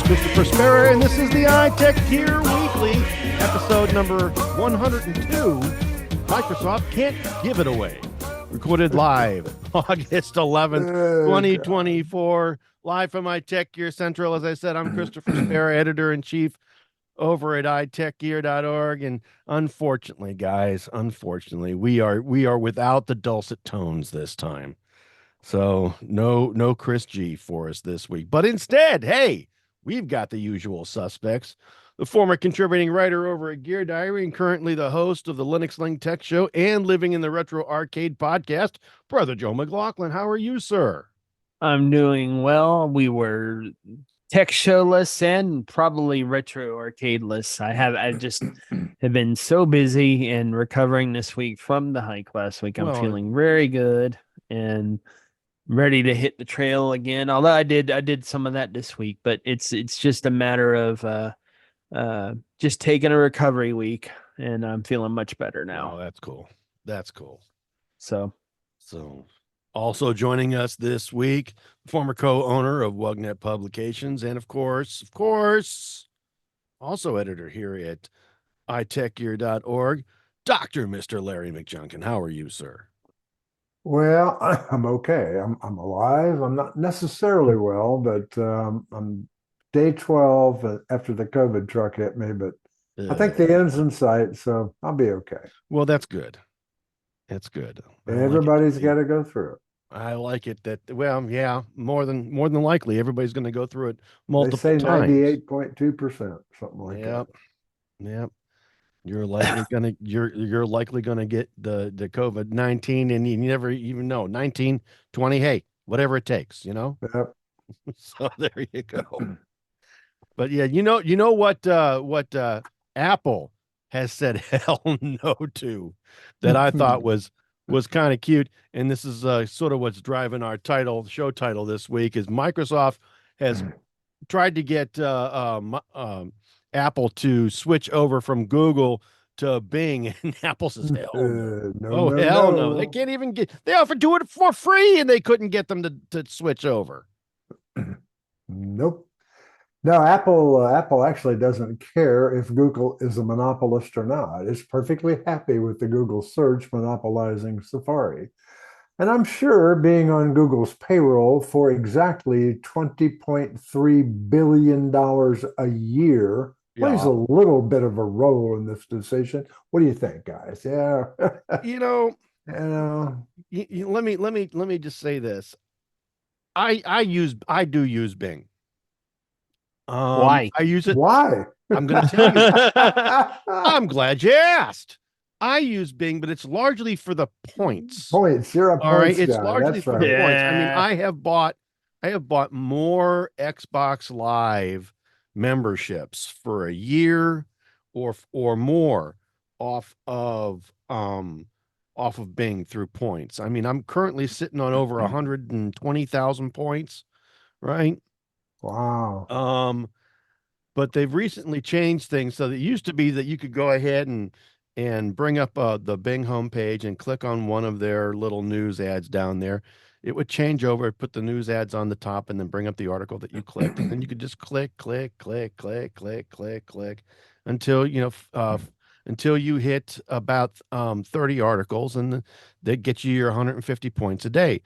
Christopher Spera, and this is the iTechGear Weekly, episode number 102. Microsoft can't give it away. Recorded live August 11th, 2024, live from iTechGear Central. As I said, I'm Christopher Spera, editor-in-chief over at iTechGear.org, and unfortunately, guys, we are without the dulcet tones this time. So no Chris G for us this week. But instead, hey, we've got the usual suspects. The former contributing writer over at Gear Diary and currently the host of the Linux Link Tech Show and Living in the Retro Arcade podcast, Brother Joe McLaughlin. How are you, sir? I'm doing well. We were tech showless and probably retro arcadeless. I just have been so busy and recovering this week from the hike last week. I'm feeling very good and ready to hit the trail again. Although I did some of that this week, but it's just a matter of just taking a recovery week, and I'm feeling much better now. Oh, that's cool. That's cool. So also joining us this week, former co-owner of WUGNET Publications, and of course, also editor here at iTechGear.org, Dr. Mr. Larry McJunkin. How are you, sir? Well, I'm okay. I'm alive. I'm not necessarily well, but I'm day 12 after the COVID truck hit me, but I think the end's in sight, so I'll be okay. Well, that's good. That's good. Everybody's got to go through it. I like it that, well, yeah, more than likely, everybody's going to go through it multiple times. They say 98.2%, something like that. Yep. You're likely gonna get the COVID-19, and you never even know. 19, 20, hey, whatever it takes, you know. Yep. So there you go. But yeah, you know what Apple has said hell no to, that I thought was kind of cute, and this is sort of what's driving our show title this week, is Microsoft has tried to get Apple to switch over from Google to Bing, and Apple says, hell no. Hell no. They can't even they offered to do it for free, and they couldn't get them to switch over. Nope. No, Apple actually doesn't care if Google is a monopolist or not. It's perfectly happy with the Google search monopolizing Safari. And I'm sure being on Google's payroll for exactly $20.3 billion a year plays a little bit of a role in this decision. What do you think, guys? Yeah. Let me just say this. I do use Bing. Why? I use it. Why? I'm going to tell you. I'm glad you asked. I use Bing, but it's largely for the points. Points. You're a points guy. All right. It's largely That's for right. the points. I mean, I have bought more Xbox Live memberships for a year or more off of Bing through points. I mean, I'm currently sitting on over 120,000 points, right? Wow. But they've recently changed things, so that it used to be that you could go ahead and bring up the Bing homepage and click on one of their little news ads down there. It would change over, put the news ads on the top, and then bring up the article that you clicked, and then you could just click until you hit about 30 articles, and they get you your 150 points a day.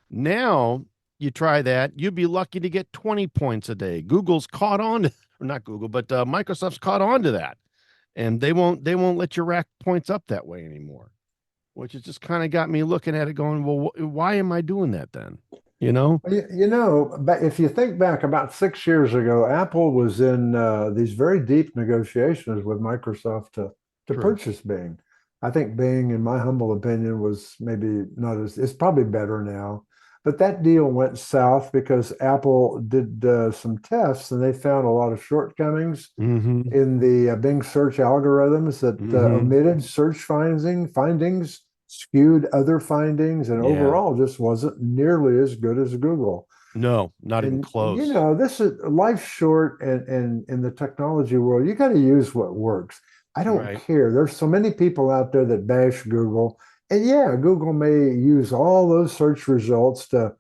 Now you try that, you'd be lucky to get 20 points a day. Google's caught on to, or not Google, but Microsoft's caught on to that, and they won't let you rack points up that way anymore, which has just kind of got me looking at it going, well, why am I doing that then? But if you think back about 6 years ago, Apple was in these very deep negotiations with Microsoft to purchase Bing. I think Bing, in my humble opinion, was maybe not it's probably better now. But that deal went south because Apple did some tests, and they found a lot of shortcomings in the Bing search algorithms that omitted search findings, skewed other findings, and overall just wasn't nearly as good as Google. No, not even close. This is life's short, and in the technology world, you got to use what works. I don't care. There's so many people out there that bash Google. And yeah, Google may use all those search results to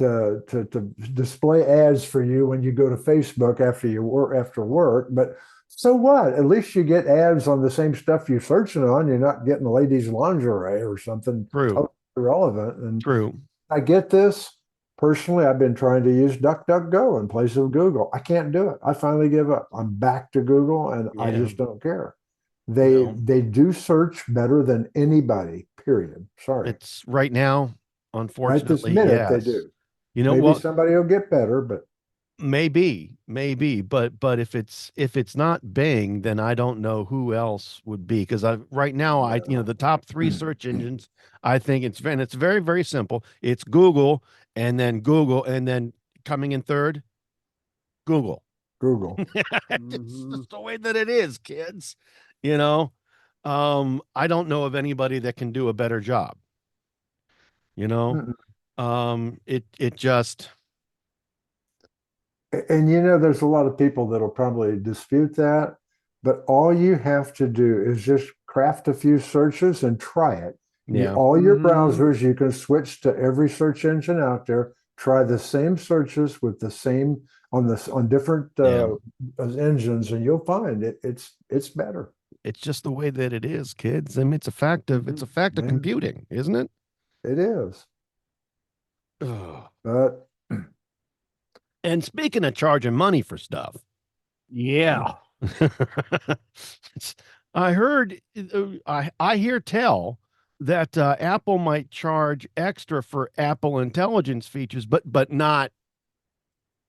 to display ads for you when you go to Facebook after work. But so what? At least you get ads on the same stuff you're searching on. You're not getting ladies' lingerie or something True. totally irrelevant. And True. I get this. Personally, I've been trying to use DuckDuckGo in place of Google. I can't do it. I finally give up. I'm back to Google, and I just don't care. They do search better than anybody, period. Sorry. It's right now, Right unfortunately, this minute, they yes. do. You know Maybe what? somebody will get better, but Maybe, but if it's not Bing, then I don't know who else would be, because right now the top 3 search engines, I think it's very, very simple. It's Google, and then coming in third, Google. Google. It's just the way that it is, kids. I don't know of anybody that can do a better job. It just. And there's a lot of people that'll probably dispute that, but all you have to do is just craft a few searches and try it. Yeah. All your browsers, you can switch to every search engine out there, try the same searches with the same on different engines, and you'll find it's better. It's just the way that it is, kids. I mean, it's a fact of computing, isn't it? It is. Ugh. But And speaking of charging money for stuff, yeah, I heard, I hear tell that Apple might charge extra for Apple Intelligence features, but not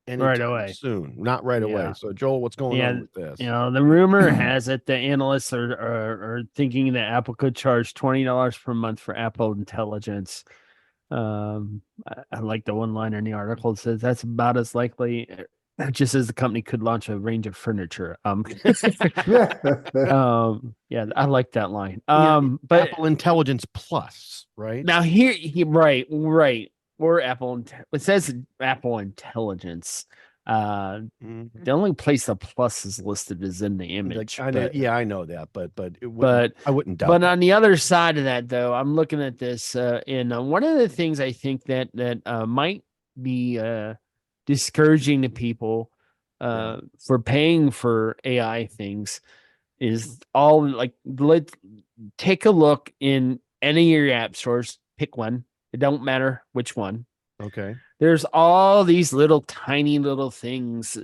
right away. soon, not right away. So Joel, what's going on with this? The rumor has it that analysts are thinking that Apple could charge $20 per month for Apple Intelligence. I like the one line in the article. It says that's about as likely, just as the company could launch a range of furniture. Yeah, I like that line. But Apple Intelligence Plus, right? Now right, or Apple. It says Apple Intelligence. The only place the plus is listed is in the image. I know that, but I wouldn't doubt. But on the other side of that, though, I'm looking at this, and one of the things I think that might be discouraging to people for paying for AI things is let's take a look in any of your app stores. Pick one. It don't matter which one. Okay. There's all these tiny little things,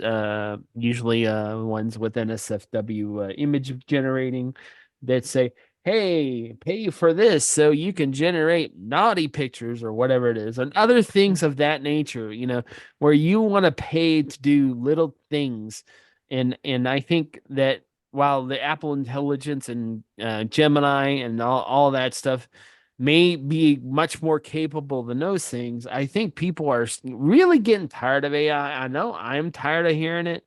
usually ones with NSFW image generating, that say, hey, pay for this so you can generate naughty pictures or whatever it is, and other things of that nature, where you want to pay to do little things. And I think that while the Apple Intelligence and Gemini and all that stuff may be much more capable than those things, I think people are really getting tired of AI. I know I'm tired of hearing it.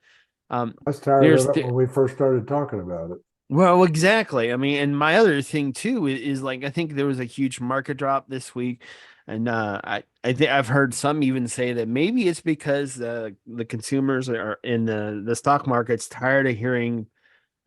I was tired of it when we first started talking about it. Well, exactly. I mean, and my other thing too is I think there was a huge market drop this week, and I think I've heard some even say that maybe it's because the consumers are in the stock market's tired of hearing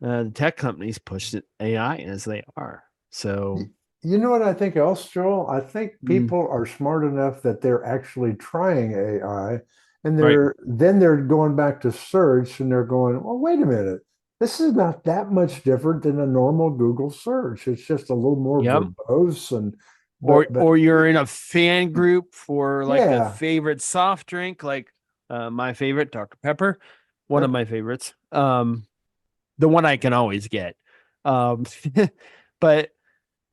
the tech companies push AI as they are. So. You know what I think else, Joel? I think people are smart enough that they're actually trying AI, and they're going back to search, and they're going, well, wait a minute. This is not that much different than a normal Google search. It's just a little more verbose, or you're in a fan group for a favorite soft drink, like my favorite, Dr. Pepper, one of my favorites. The one I can always get. But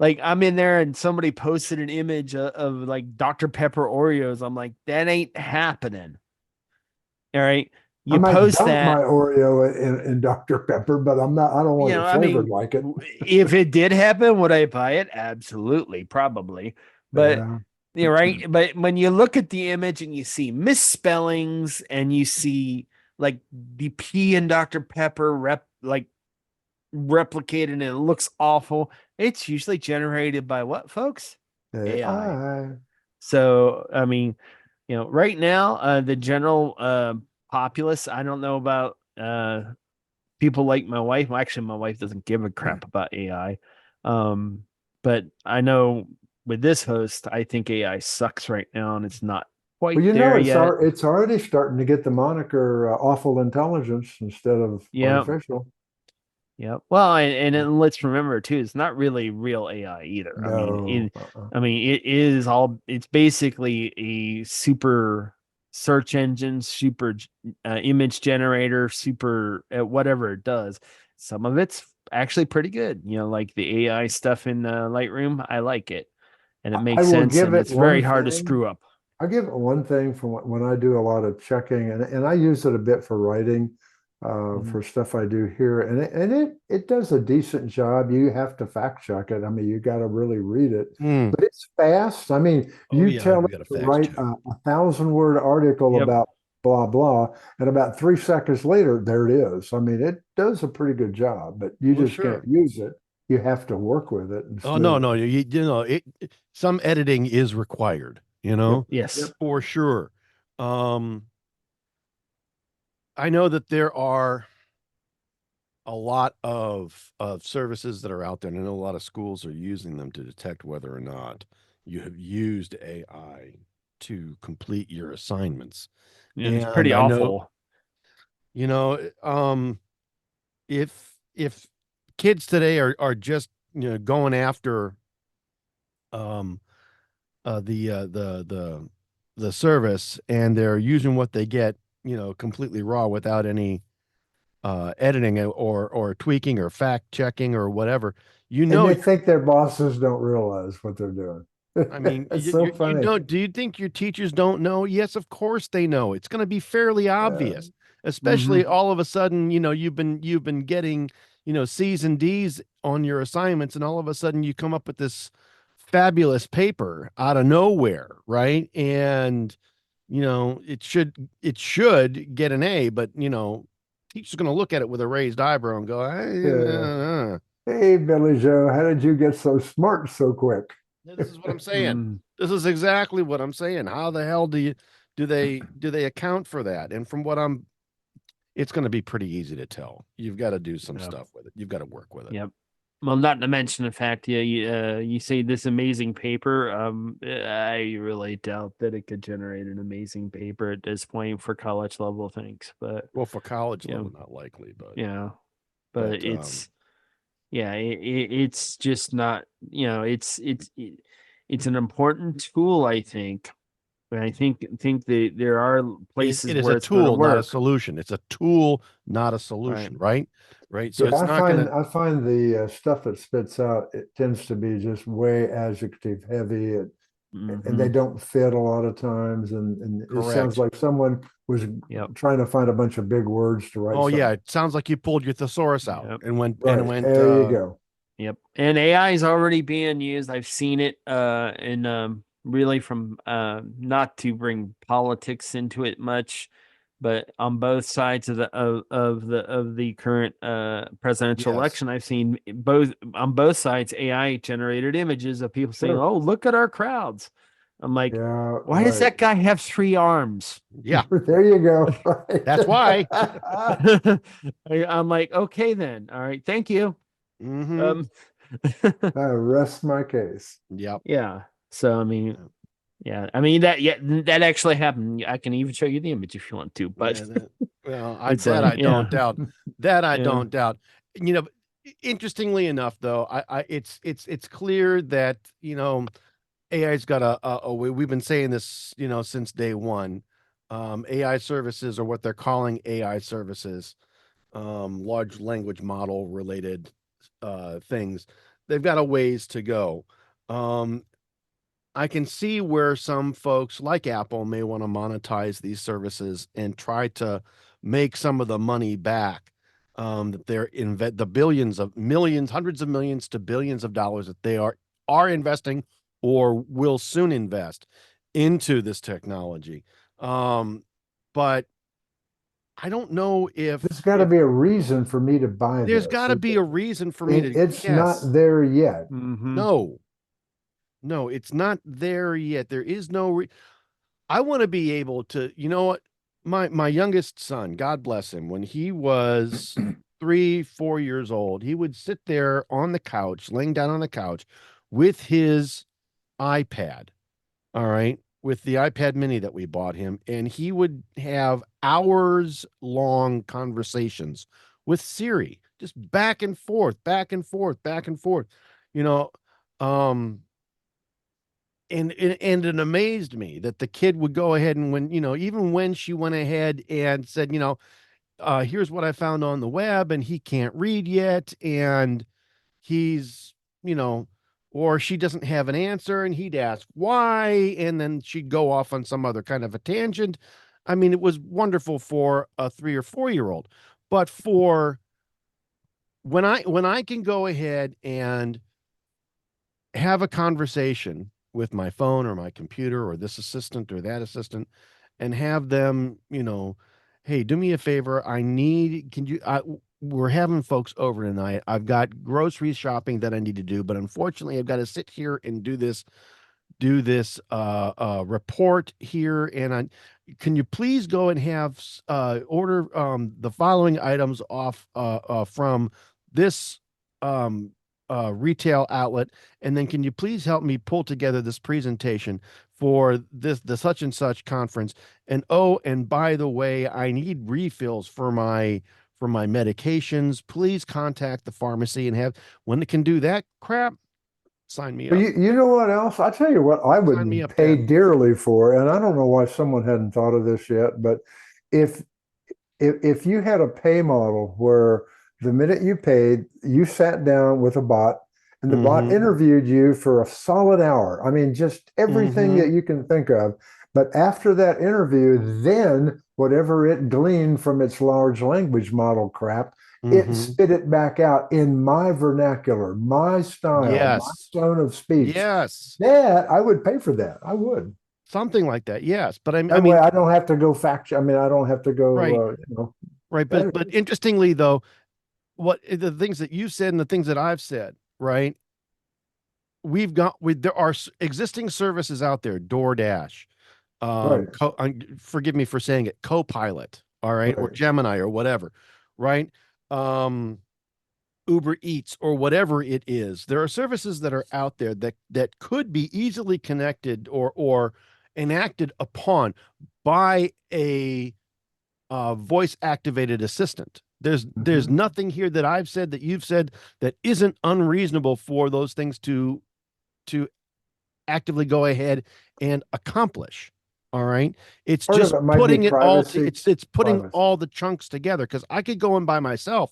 I'm in there and somebody posted an image of Dr. Pepper Oreos. I'm like, that ain't happening. All right. You post that my Oreo in Dr. Pepper, but I don't want it flavored like it. If it did happen, would I buy it? Absolutely, probably. But you're right. But when you look at the image and you see misspellings and you see the P in Dr. Pepper replicated and it looks awful, it's usually generated by what, folks? AI. So, I mean, right now, the general populace, I don't know about people like my wife. Well, actually, my wife doesn't give a crap about AI. But I know with this host, I think AI sucks right now, and it's not quite Well, there yet. it's already starting to get the moniker awful intelligence instead of Yeah. artificial. Yeah. Well, and then let's remember too, it's not really real AI either. No. I mean, it is all. It's basically a super search engine, super image generator, super whatever it does. Some of it's actually pretty good. Like the AI stuff in Lightroom, I like it, and it I makes will sense, give and it it's very one hard to thing. screw up. I'll give it one thing from when I do a lot of checking, and I use it a bit for writing, Mhm. for stuff I do here, and it does a decent job. You have to fact check it. I mean, you got to really read it, Mm. but it's fast. I mean, Oh you yeah, tell we it got a to fact write check. a 1,000-word article Yep. about blah blah, and about 3 seconds later, there it is. I mean, it does a pretty good job, but you Well, just sure. can't use it. You have to work with it and Oh smooth no, it. you know some editing is required, Yep. Yes. for sure. Um, I know that there are a lot of services that are out there, and I know a lot of schools are using them to detect whether or not you have used AI to complete your assignments. And it's And pretty I know, awful. you know, if kids today are just going after um the service, and they're using what they get completely raw without any editing or tweaking or fact checking or whatever. And they You're think their bosses don't realize what they're doing. I mean, It's so you funny. don't. Do you think your teachers don't know? Yes, of course they know. It's going to be fairly Uh, obvious, Hmm. especially all of a sudden, you've been getting, C's and D's on your assignments, and all of a sudden you come up with this fabulous paper out of nowhere, right? And it should get an A, but teacher's going to look at it with a raised eyebrow and go, yeah. Hey, Billy Joe, how did you get so smart so quick? This is what I'm saying. This is exactly what I'm saying. How the hell do they account for that? And from what it's going to be pretty easy to tell. You've got to do some Yep. stuff with it. You've got to work with it. Yep. Well, not to mention the fact, you say this amazing paper. I really doubt that it could generate an amazing paper at this point for college level things. But Well, for college yeah, level, not likely, but yeah, but but it's just not. It's an important tool, I think. But I think that there are places it is a where it's going to tool, not a work. solution. It's a tool, not a Right. solution, right? Right. So Yeah, it's not going to. I find the stuff it spits out, it tends to be just way adjective heavy, and they Hmm. don't fit a lot of times, and it sounds Correct. like someone was Yep. trying to find a bunch of big words to write Oh yeah, something. it sounds like you pulled your thesaurus out Yep. and went Right, there you go. Yep. And AI is already being used. I've seen it in really from not to bring politics into it much, but on both sides of the current presidential Yes. election, I've seen both on both sides AI generated images of people saying, Sure. "Oh, look at our crowds." I'm like, Yeah, "Why does right. that guy have 3 arms?" Yeah. There you go. Right. That's why. I'm like, "Okay then. All right. Thank you." Mm-hmm. Um I rest my case. Yep. Yeah. So I mean, yeah. I mean that actually happened. I can even show you the image if you want to, but Yeah, well, it's I yeah. don't doubt. That I Yeah. don't doubt. Interestingly enough, though, it's clear that AI's got a way. We've been saying this, since day one. AI services, or what they're calling AI services, large language model related things. They've got a ways to go. Um, I can see where some folks like Apple may want to monetize these services and try to make some of the money back, that they're the billions of millions, hundreds of millions to billions of dollars that they are investing or will soon invest into this technology. But I don't know There's if got to be a reason for me to buy there's this. got to be a reason for me And to it's yes. not there yet. Hmm. No, no, it's not there yet. There is no I want to be able to, you know what? My youngest son, God bless him, when he was 3, 4 years old, he would sit there on the couch, laying down on the couch with his iPad. All right. with the iPad mini that we bought him, and he would have hours long conversations with Siri, just back and forth, back and forth, back and forth, you know. Um, and it amazed me that the kid would go ahead and when, even when she went ahead and said, here's what I found on the web, and he can't read yet, and he's, or she doesn't have an answer, and he'd ask why, and then she'd go off on some other kind of a tangent. I mean, it was wonderful for a 3 or 4 year old, but for when I can go ahead and have a conversation with my phone or my computer or this assistant or that assistant and have them, hey, do me a favor. We're having folks over tonight. I've got grocery shopping that I need to do, but unfortunately I've got to sit here and do this report here. And can you please go and have order the following items off from this retail outlet, and then can you please help me pull together this presentation for the such and such conference, and oh, and by the way, I need refills for my medications. Please contact the pharmacy and have when it can do that crap. Sign me up. You know what else? I tell you what, I would Sign me up, pay Dad. dearly for, and I don't know why someone hadn't thought of this yet, but if if you had a pay model where the minute you paid, you sat down with a bot and the bot interviewed you for a solid hour. I mean, just everything that you can think of. But after that interview, then whatever it gleaned from its large language model crap, it spit it back out in my vernacular, my style, my tone of speech. Yes. That I would pay for that. I would. Something like that. Yes. But I That mean, way I don't have to go fact. I mean, I don't have to go, right. Right. But interestingly, though, what the things that you said and the things that I've said, right? There are existing services out there, DoorDash, right. Forgive me for saying it, Copilot, all right, or Gemini or whatever, right? Uber Eats or whatever it is. There are services that are out there that could be easily connected or enacted upon by a voice activated assistant. There's nothing here that I've said that you've said that isn't unreasonable for those things to actively go ahead and accomplish. All right. It's Part just of it might be putting it all, privacy. it's putting Privacy. all the chunks together, because I could go in by myself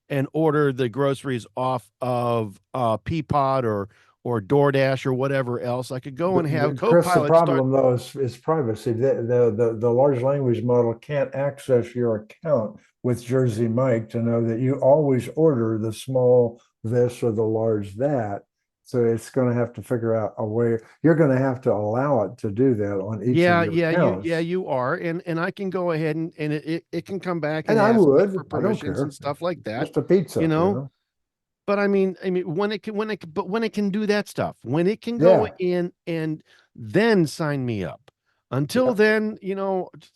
and order the groceries off of Peapod or DoorDash or whatever else. I could go and have Chris, the Copilot problem though is privacy. The large language model can't access your account with Jersey Mike to know that you always order the small this or the large that. So it's going to have to figure out a way. You're going to have to allow it to do that on each of your accounts. You are, and I can go ahead and it can come back And and I ask me would. for I don't permissions care. and stuff like that. Just a pizza, you know. But I mean, when it can do that stuff, when it can go in and then sign me up. Until then,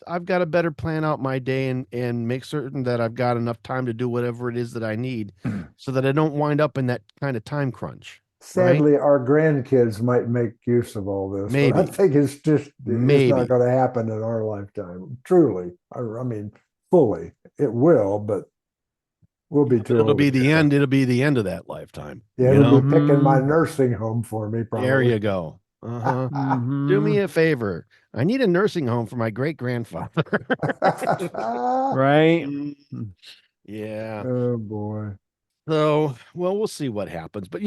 I've got to better plan out my day and make certain that I've got enough time to do whatever it is that I need, so that I don't wind up in that kind of time crunch. Sadly, our grandkids might make use of all this, but I think it's not going to happen in our lifetime. Truly, I mean, fully, it will, but we'll be too old. It'll be the end. It'll be the end of that lifetime. Yeah, it'll be picking my nursing home for me. Probably. There you go. Do me a favor. I need a nursing home for my great grandfather. Right. Yeah. Oh boy. So, well, we'll see what happens. But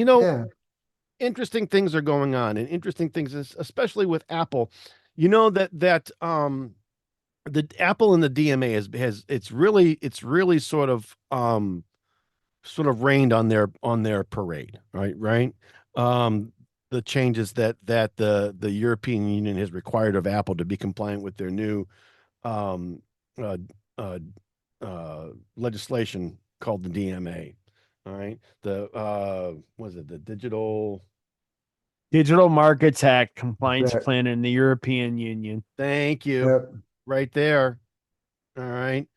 interesting things are going on, and interesting things, especially with Apple. That the Apple and the DMA has it's really sort of rained on their parade, right? The changes that the European Union has required of Apple to be compliant with their new legislation called the DMA. All right. Was it the Digital Markets Act compliance plan in the European Union? Thank you. Yep. Right there. All right.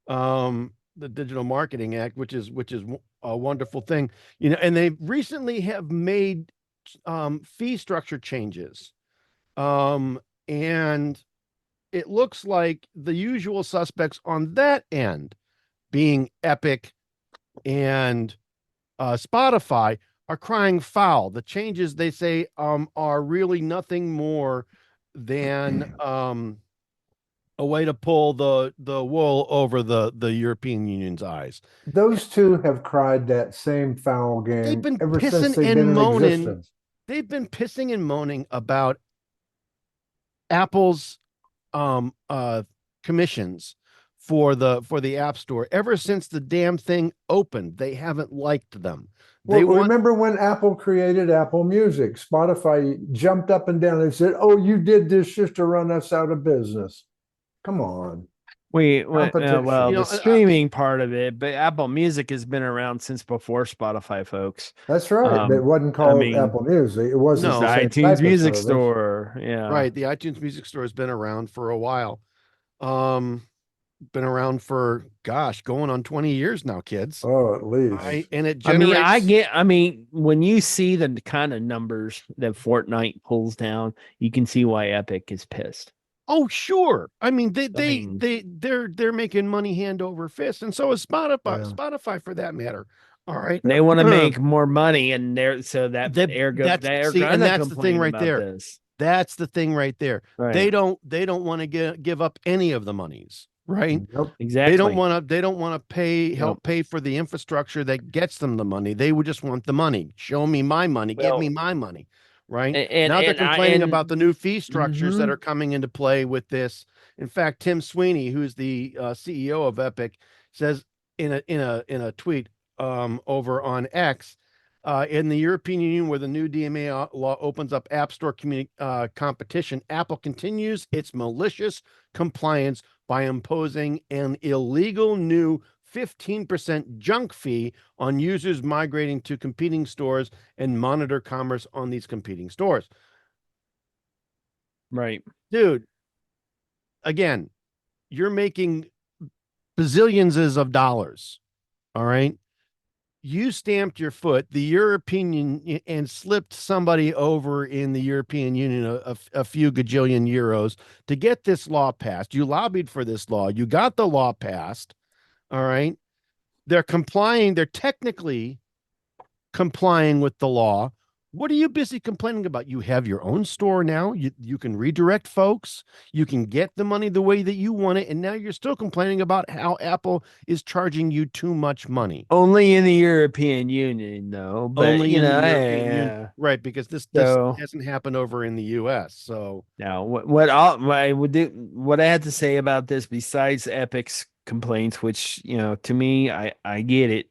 The Digital Marketing Act, which is a wonderful thing, and they recently have made fee structure changes And it looks like the usual suspects on that end, being Epic and Spotify, are crying foul. The changes, they say, are really nothing more than a way to pull the wool over the European Union's eyes. Those two have cried that same foul They've game been ever since pissing they've and been in moaning. existence. They've been pissing and moaning about Apple's commissions for the App Store ever since the damn thing opened. They haven't liked them. They Well, want remember when Apple created Apple Music? Spotify jumped up and down and said, "Oh, you did this just to run us out of business." Come on. Competition. Well, You know, the streaming part of it, but Apple Music has been around since before Spotify, folks. That's right. It wasn't called mean, Apple Music. It wasn't No. The the same iTunes type of Music service. Store, yeah, right. The iTunes Music Store has been around for a while. Been around for going on 20 years now, kids. Oh, at least. And it generates. I mean, when you see the kind of numbers that Fortnite pulls down, you can see why Epic is pissed. Oh, sure. I mean, they're making money hand over fist, and so is Spotify. Yeah. Spotify, for that matter. All right, They want to make more money, and they're and that's the thing right there. This. That's the thing right there. Right. They don't want to give up any of the monies, right? Nope. Exactly. They don't want to help pay for the infrastructure that gets them the money. They would just want the money. Show me my money. Give me my money. Right. Now they're complaining about the new fee structures that are coming into play with this. In fact, Tim Sweeney, who's the CEO of Epic, says in a tweet over on X, in the European Union, where the new DMA law opens up App Store competition, Apple continues its malicious compliance by imposing an illegal new 15% junk fee on users migrating to competing stores and monitor commerce on these competing stores. Right. Dude, again, you're making bazillions of dollars. All right. You stamped your foot, the European Union, and slipped somebody over in the European Union a few gajillion euros to get this law passed. You lobbied for this law. You got the law passed. All right. They're complying. They're technically complying with the law. What are you busy complaining about? You have your own store now. You can redirect folks. You can get the money the way that you want it. And now you're still complaining about how Apple is charging you too much money. Only in the European Union, though. But, only in the European Union. Right, because this hasn't happened over in the US. So now what I had to say about this, besides Epic's complaints, which, to me, I get it,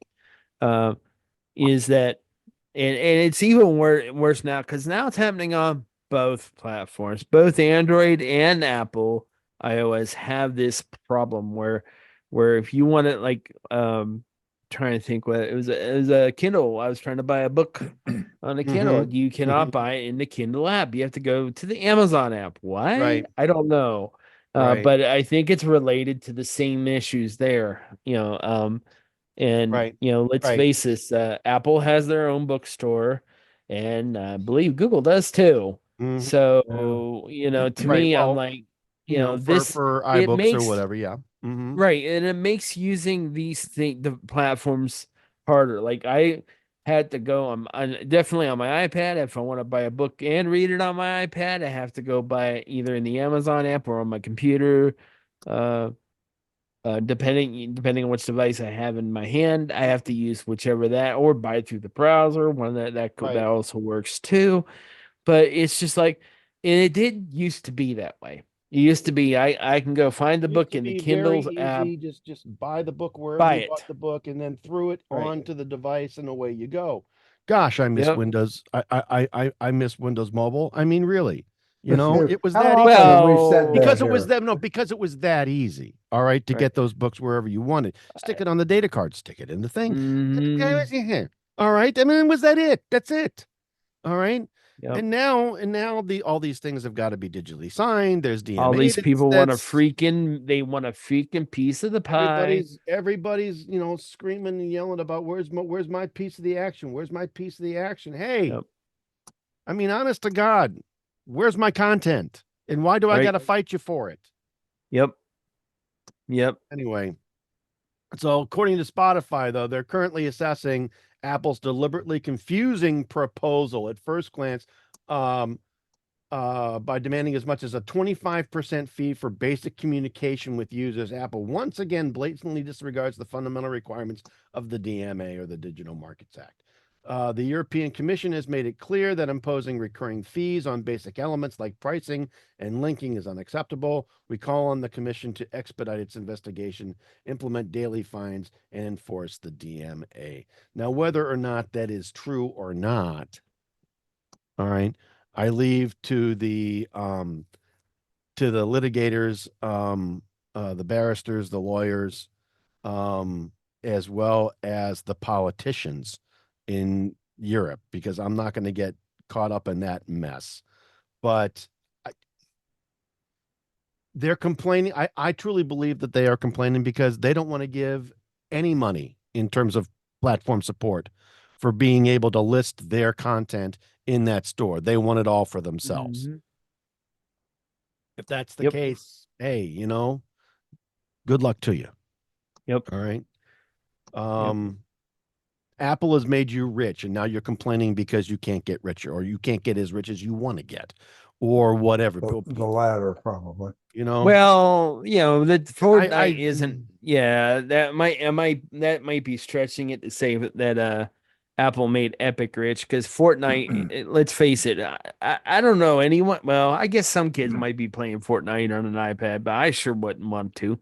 is that and it's even worse now, because now it's happening on both platforms. Both Android and Apple iOS have this problem where if you want to, trying to think what it was a Kindle. I was trying to buy a book on a Kindle. You cannot buy it in the Kindle app. You have to go to the Amazon app. Why? Right. I don't know. But I think it's related to the same issues there. And let's face this, Apple has their own bookstore, and I believe Google does too. So to me, I'm like, this for iBooks or whatever, right, and it makes using the platforms harder. Like, I had to go on definitely on my iPad. If I want to buy a book and read it on my iPad, I have to go buy it either in the Amazon app or on my computer. Depending on which device I have in my hand, I have to use whichever that, or buy it through the browser. One that also works too. But it's just like, and it did used to be that way. It used to be I can go find the book in the Kindle's app. Just buy the book wherever you bought the book, and then threw it onto the device, and away you go. Gosh, I miss Windows. I miss Windows Mobile. I mean, really. It was that easy. Because it was that easy. All right, to get those books wherever you wanted. Stick it on the data card. Stick it in the thing. All right. I mean, was that it? That's it. All right. Yep. And now all these things have got to be digitally signed. There's DMA. All these people want a freaking piece of the pie. Everybody's screaming and yelling about where's my piece of the action? Where's my piece of the action? Hey, I mean, honest to God. Where's my content? And why do I Right. got to fight you for it? Yep. Yep. Anyway, so according to Spotify, though, they're currently assessing Apple's deliberately confusing proposal at first glance um, by demanding as much as a 25% fee for basic communication with users. Apple once again blatantly disregards the fundamental requirements of the DMA, or the Digital Markets Act. The European Commission has made it clear that imposing recurring fees on basic elements like pricing and linking is unacceptable. We call on the Commission to expedite its investigation, implement daily fines, and enforce the DMA. Now, whether or not that is true or not, all right, I leave to the litigators, the barristers, the lawyers, as well as the politicians in Europe, because I'm not going to get caught up in that mess. But they're complaining. I truly believe that they are complaining because they don't want to give any money in terms of platform support for being able to list their content in that store. They want it all for themselves. Mhm. If that's the Yep. case, hey, good luck to you. Yep. All right. Apple has made you rich, and now you're complaining because you can't get richer, or you can't get as rich as you want to get, or whatever. The latter, probably. Well, the Fortnite I isn't. Yeah, that might be stretching it to say that Apple made Epic rich, because Fortnite. Let's face it, I don't know anyone. Well, I guess some kids might be playing Fortnite on an iPad, but I sure wouldn't want to.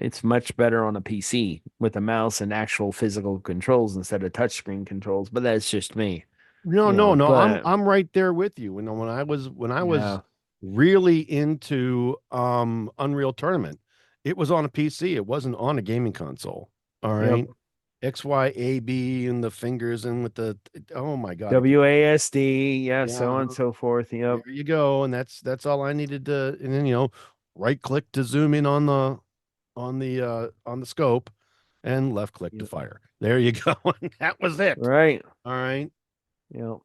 It's much better on a PC with a mouse and actual physical controls instead of touchscreen controls. But that's just me. No, You no, know, no. but I'm right there with you. When I was yeah, really into Unreal Tournament, it was on a PC. It wasn't on a gaming console. All yep. right. XYAB and the fingers and with the, oh my God. WASD, yeah, so on Yeah, and so forth. Yep. there you go. And that's all I needed to, and then right click to zoom in on the scope, and left click to Yep. fire. There you go. That was it. Right. All right. Yep.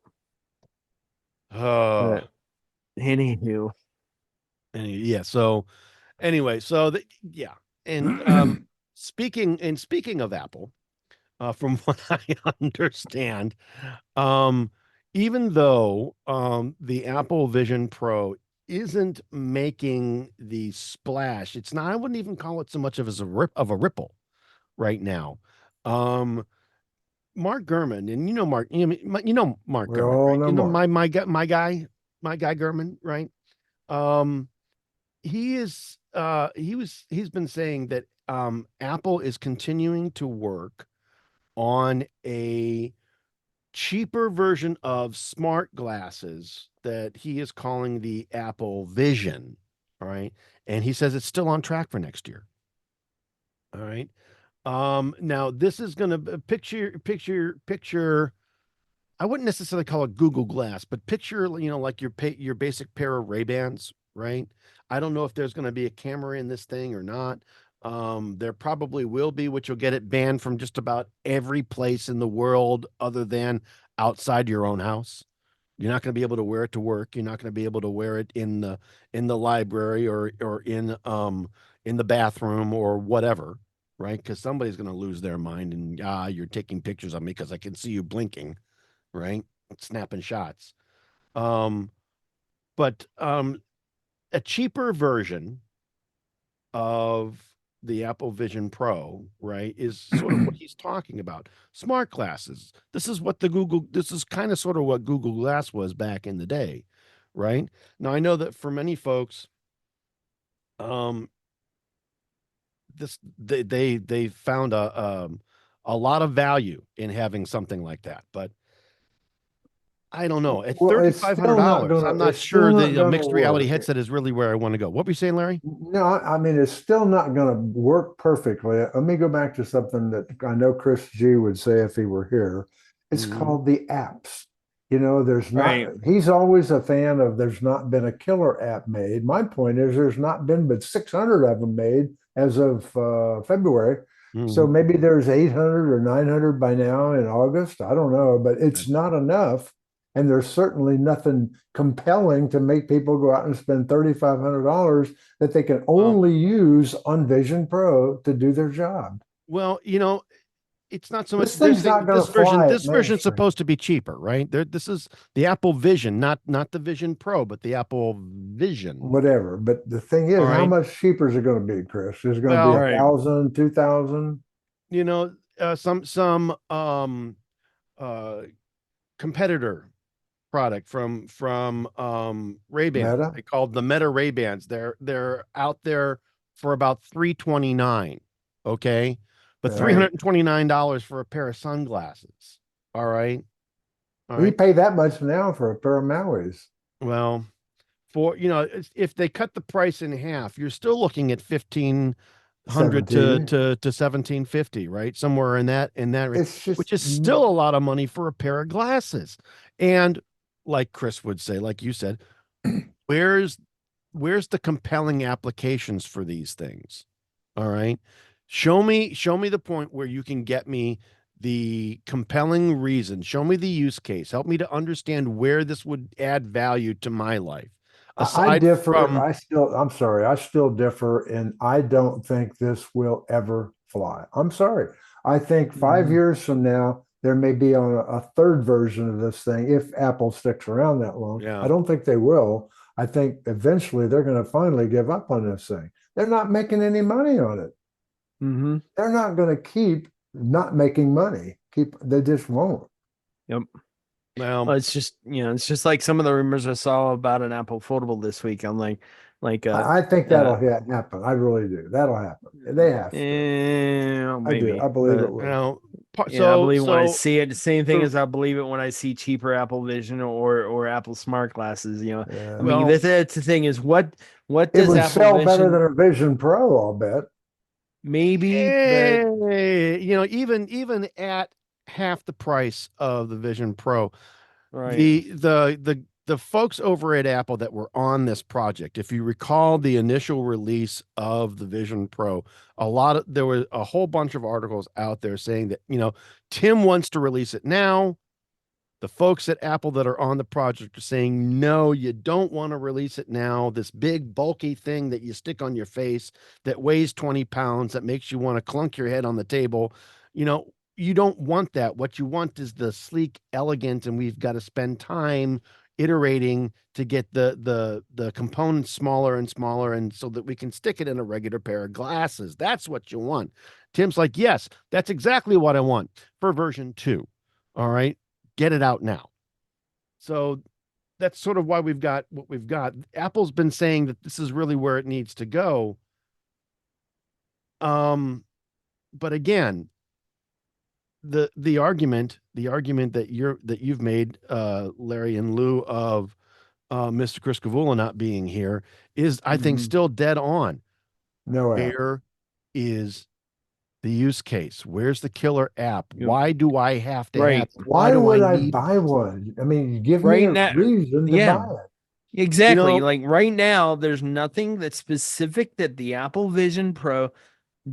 Oh, But anywho, yeah. So anyway, yeah. And speaking of Apple, from what I understand, even though the Apple Vision Pro isn't making the splash, it's not. I wouldn't even call it so much of as a ripple right now. Mark Gurman, and Mark, Mark We Gurman, all right? know Mark. My guy Gurman, right? Um, he's been saying that Apple is continuing to work on a cheaper version of smart glasses that he is calling the Apple Vision. All right. And he says it's still on track for next year. All right. Now this is going to picture. I wouldn't necessarily call it Google Glass, but picture, like your basic pair of Ray-Bans, right? I don't know if there's going to be a camera in this thing or not. There probably will be, which will get it banned from just about every place in the world other than outside your own house. You're not going to be able to wear it to work. You're not going to be able to wear it in the library or in the bathroom or whatever, right? Because somebody's going to lose their mind and you're taking pictures of me because I can see you blinking, right? Snapping shots. But a cheaper version of the Apple Vision Pro, right, is sort of what he's talking about. Smart glasses. This is kind of sort of what Google Glass was back in the day, right? Now I know that for many folks, they found a lot of value in having something like that, but I don't know. At Well, it's still not $3,500, gonna. I'm not It's still sure not the gonna mixed reality work. headset is really where I want to go. What were you saying, Larry? No, I mean, it's still not going to work perfectly. Let me go back to something that I know Chris G would say if he were here. It's Mhm. called the apps. There's Right. not, he's always a fan of there's not been a killer app made. My point is there's not been but 600 of them made as of February. So Mhm. maybe there's 800 or 900 by now in August. I don't know, but it's not enough And there's certainly nothing compelling to make people go out and spend $3,500 that they can only use on Vision Pro to do their job. Well, it's not so much This thing's not going to fly this at version's mainstream. supposed to be cheaper, right? This is the Apple Vision, not the Vision Pro, but the Apple Vision. Whatever. But the thing is, All how right. much cheaper is it going to be, Chris? Is it going to Well, be Right. 1,000, 2,000? Some competitor product from Ray-Ban. Meta? They called the Meta Ray-Bans. They're out there for about $329. Okay. But Right. $329 for a pair of sunglasses. All right. All You right. pay that much now for a pair of Maui's. Well, if they cut the price in half, you're still looking at 1,500 to 1,750, right? Somewhere in that range, It's just, which is still a lot of money for a pair of glasses. And like Chris would say, like you said, where's the compelling applications for these things? All right. Show me the point where you can get me the compelling reason. Show me the use case. Help me to understand where this would add value to my life. I differ. I'm sorry. I still differ, and I don't think this will ever fly. I'm sorry. I think 5 years from now, there may be a third version of this thing if Apple sticks around that long. Yeah. I don't think they will. I think eventually they're going to finally give up on this thing. They're not making any money on it. They're not going to keep not making money. They just won't. Yep. Well, It's just like some of the rumors I saw about an Apple foldable this week. I'm like, I think that'll happen. I really do. That'll happen. They have to. Maybe. I do. I believe it will. I believe it when I see it. The same thing as I believe it when I see cheaper Apple Vision or Apple Smart glasses. I mean, that's the thing is what it does would Apple sell Vision, better than a Vision Pro, I'll bet. Maybe, but even at half the price of the Vision Pro, right. the folks over at Apple that were on this project, if you recall the initial release of the Vision Pro, there was a whole bunch of articles out there saying that, Tim wants to release it now. The folks at Apple that are on the project are saying, no, you don't want to release it now. This big bulky thing that you stick on your face that weighs 20 pounds, that makes you want to clunk your head on the table. You don't want that. What you want is the sleek, elegant, and we've got to spend time iterating to get the components smaller and smaller, and so that we can stick it in a regular pair of glasses. That's what you want. Tim's like, yes, that's exactly what I want for version 2. All right, get it out now. So that's sort of why we've got what we've got. Apple's been saying that this is really where it needs to go. But again, the argument that you've made, Larry, in lieu of Mr. Chris Gavula not being here is, I think, still dead on. No app. Where is the use case? Where's the killer app? Why do I have to have it? Why would I buy one? I mean, give me a reason to buy it. Exactly. Like right now, there's nothing that's specific that the Apple Vision Pro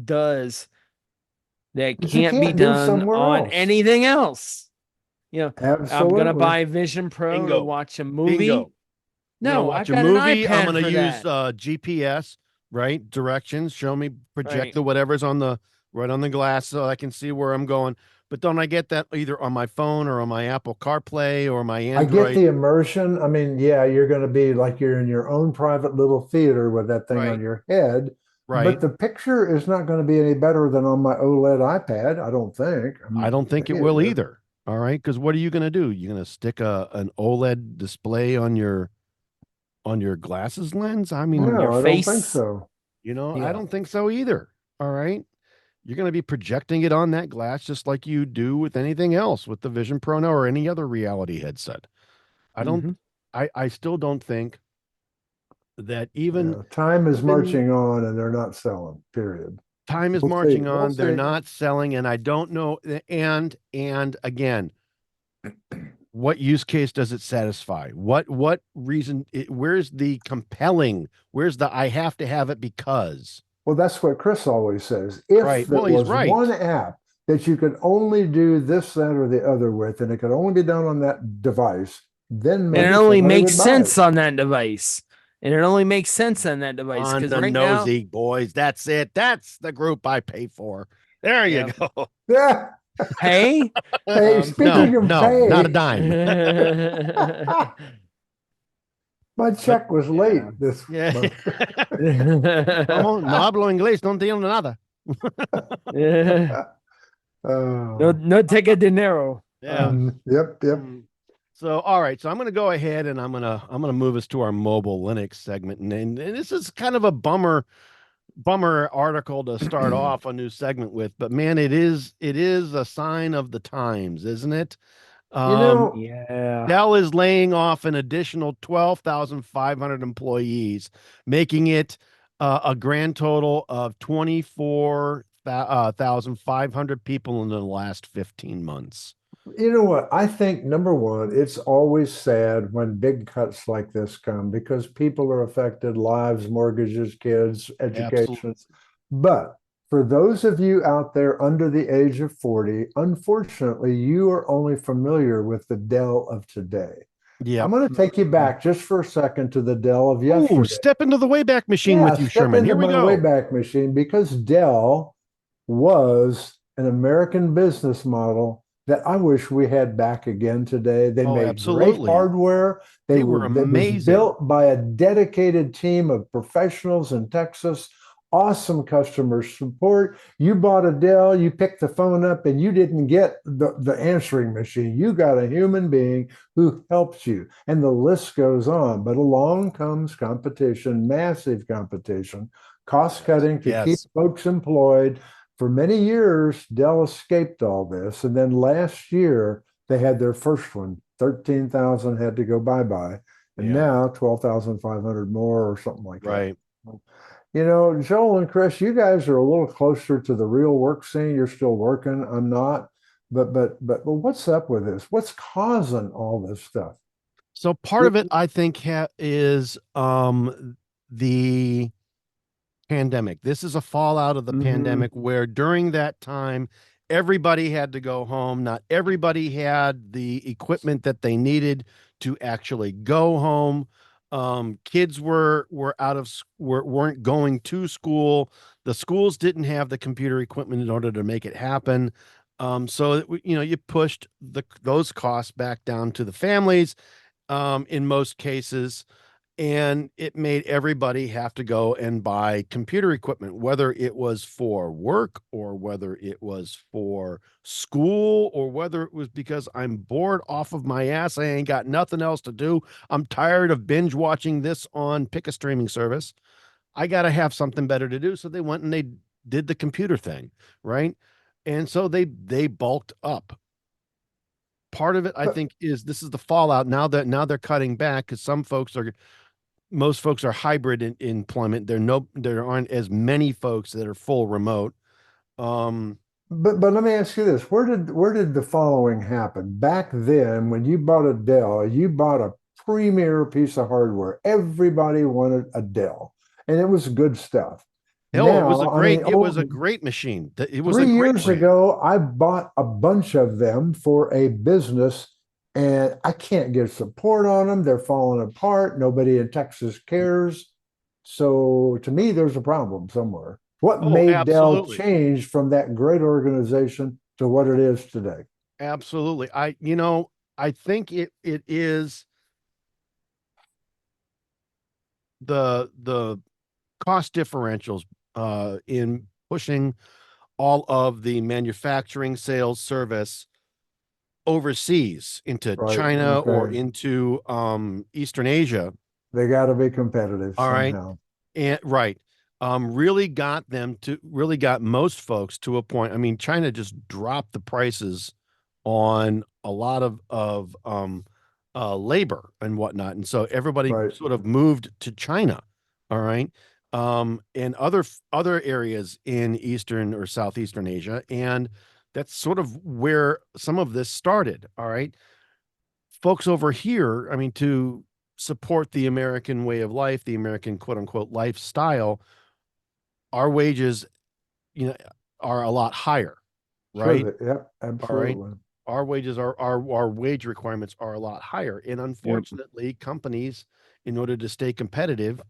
does that can't be done on anything else. Absolutely. I'm gonna buy Vision Pro to watch a movie. Bingo. No, watch I've got a movie. an iPad I'm gonna for use that. GPS, right? Directions. Show me, project the whatever's on the glass so I can see where I'm going. But don't I get that either on my phone or on my Apple CarPlay or my Android? I get the immersion. I mean, yeah, you're going to be like you're in your own private little theater with that thing on your head. Right. But the picture is not going to be any better than on my OLED iPad, I don't think. I don't think it will either. All right. Because what are you going to do? You're going to stick an OLED display on your glasses lens? I mean, no, your I face. don't think so. I don't think so either. All right. You're going to be projecting it on that glass just like you do with anything else with the Vision Pro now or any other reality headset. I still don't think that even time is marching on and they're not selling, period. Time is marching on. They're not selling. And I don't know. And again, what use case does it satisfy? What reason? Where's the compelling? Where's the I have to have it because? Well, that's what Chris always says. If there was one app that you could only do this, that, or the other with, and it could only be done on that device, then And maybe it only somebody makes would buy sense it. on that device. And it only makes sense on that device On because the right now, nosy, boys. That's it. That's the group I pay for. There you Yep. go. Yeah. pay. Hey, No, speaking of no, not a pay, dime. my But check was Yeah. late this yeah. month. Como no hablo inglés, no entiendo nada. No, Oh, no take a dinero. Yeah. yep. Mm. So, all right. So I'm going to go ahead and I'm gonna move us to our mobile Linux segment, and this is kind of a bummer article to start off a new segment with, but man, it is a sign of the times, isn't it? You Um, know, Yeah. Dell is laying off an additional 12,500 employees, making it a grand total of 24,500 people in the last 15 months. you know what? I think number one, it's always sad when big cuts like this come because people are affected, lives, mortgages, kids, education. Absolutely. But for those of you out there under the age of 40, unfortunately, you are only familiar with the Dell of today. I'm Yep. going to take you back just for a second to the Dell of Ooh, yesterday. step into the Wayback Machine Yeah, with you, step Sherman. into Here we my go. Wayback Machine because Dell was an American business model that I wish we had back again today. They Oh, made great absolutely. hardware. They were That was amazing. built by a dedicated team of professionals in Texas. Awesome customer support. You bought a Dell, you picked the phone up, and you didn't get the answering machine. You got a human being who helps you. And the list goes on. But along comes competition, massive competition, cost cutting to keep Yes. folks employed. For many years, Dell escaped all this. And then last year, they had their first one. 13,000 had to go bye-bye. And Yeah. now 12,500 more or something like that. Right. You know, Joel and Chris, you guys are a little closer to the real work scene. You're still working. I'm not. But what's up with this? What's causing all this stuff? So part of it, I think, is the pandemic. This is a fallout of the Mhm. pandemic where during that time, everybody had to go home. Not everybody had the equipment that they needed to actually go home. Kids were out of weren't going to school. The schools didn't have the computer equipment in order to make it happen. You pushed those costs back down to the families in most cases, and it made everybody have to go and buy computer equipment, whether it was for work or whether it was for school or whether it was because I'm bored off of my ass. I ain't got nothing else to do. I'm tired of binge watching this on pick a streaming service. I got to have something better to do. So they went and they did the computer thing, right? And so they bulked up. Part of it, I think, is this is the fallout now they're cutting back because most folks are hybrid in employment. There aren't as many folks that are full remote. Um, But let me ask you this: where did the following happen? Back then, when you bought a Dell, you bought a premier piece of hardware. Everybody wanted a Dell, and it was good stuff. Hell, Now, I mean, it was a great machine. It was a three great years brand. ago, I bought a bunch of them for a business, and I can't get support on them. They're falling apart. Nobody in Texas cares. So to me, there's a problem somewhere. What Oh, made Dell absolutely. change from that great organization to what it is today? Absolutely. I think it is the cost differentials in pushing all of the manufacturing, sales, service overseas into Right. China or Okay. into Eastern Asia. They got to be competitive All right. somehow. And right. Really got most folks to a point. I mean, China just dropped the prices on a lot of labor and whatnot. And so everybody Right. sort of moved to China. All right. And other areas in Eastern or Southeastern Asia. And that's sort of where some of this started. All right. Folks over here, I mean, to support the American way of life, the American quote unquote lifestyle, our wages, you know, are a lot higher, Sure. right? Yep. All right. Absolutely. our wages are our wage requirements are a lot higher. And unfortunately, companies, in order to stay competitive,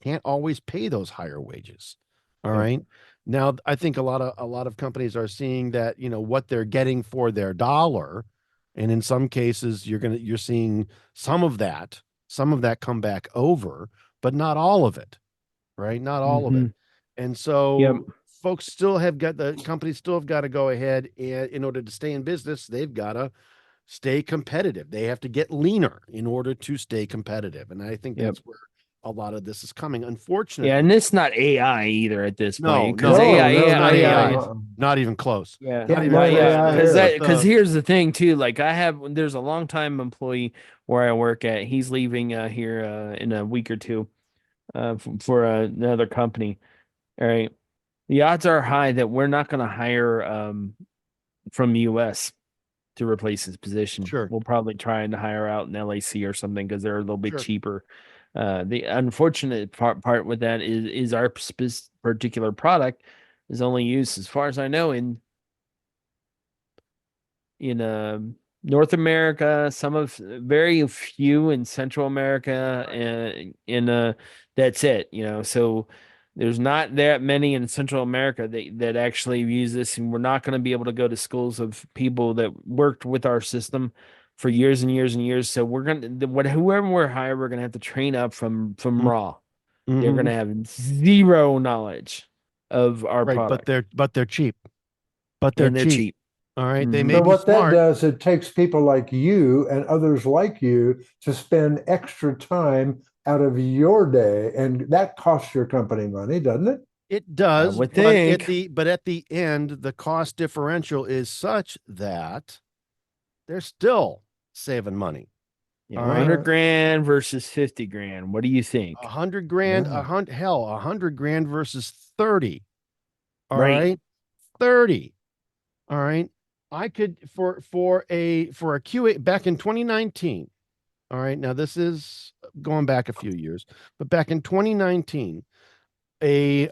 can't always pay those higher wages. All Yep. right. Now, I think a lot of companies are seeing that, what they're getting for their dollar. And in some cases, you're seeing some of that come back over, but not all of it, right? Not all of it. And so Yep. companies still have got to go ahead, and in order to stay in business, they've got to stay competitive. They have to get leaner in order to stay competitive. And I think that's where a lot of this is coming. Unfortunately. Yeah, and it's not AI either at this point. Because No, not AI, AI. Not even close. yeah, Not even right, close. yeah. The- Because here's the thing too. Like there's a longtime employee where I work at. He's leaving here in a week or two for another company. All right. The odds are high that we're not going to hire from the US to replace his position. Sure. We'll probably try and hire out in LAC or something because they're a little bit Sure. cheaper. The unfortunate part with that is our particular product is only used, as far as I know, in North America, some of very few in Central America, and that's it. So there's not that many in Central America that actually use this, and we're not going to be able to go to schools of people that worked with our system for years and years and years. So we're whoever we're hiring, we're gonna have to train up from raw. They're gonna have zero knowledge of our product. But they're cheap. And they're cheap. All right. They may So be what that smart. does, it takes people like you and others like you to spend extra time out of your day, and that costs your company money, doesn't it? It does, I would but think. at the end, the cost differential is such that they're still saving money. Yeah, All right. 100 grand versus 50 grand. What do you think? 100 grand, Yeah. 100 grand versus 30. All Right. right. 30. All right. I could for a QA back in 2019. All right. Now this is going back a few years, but back in 2019, a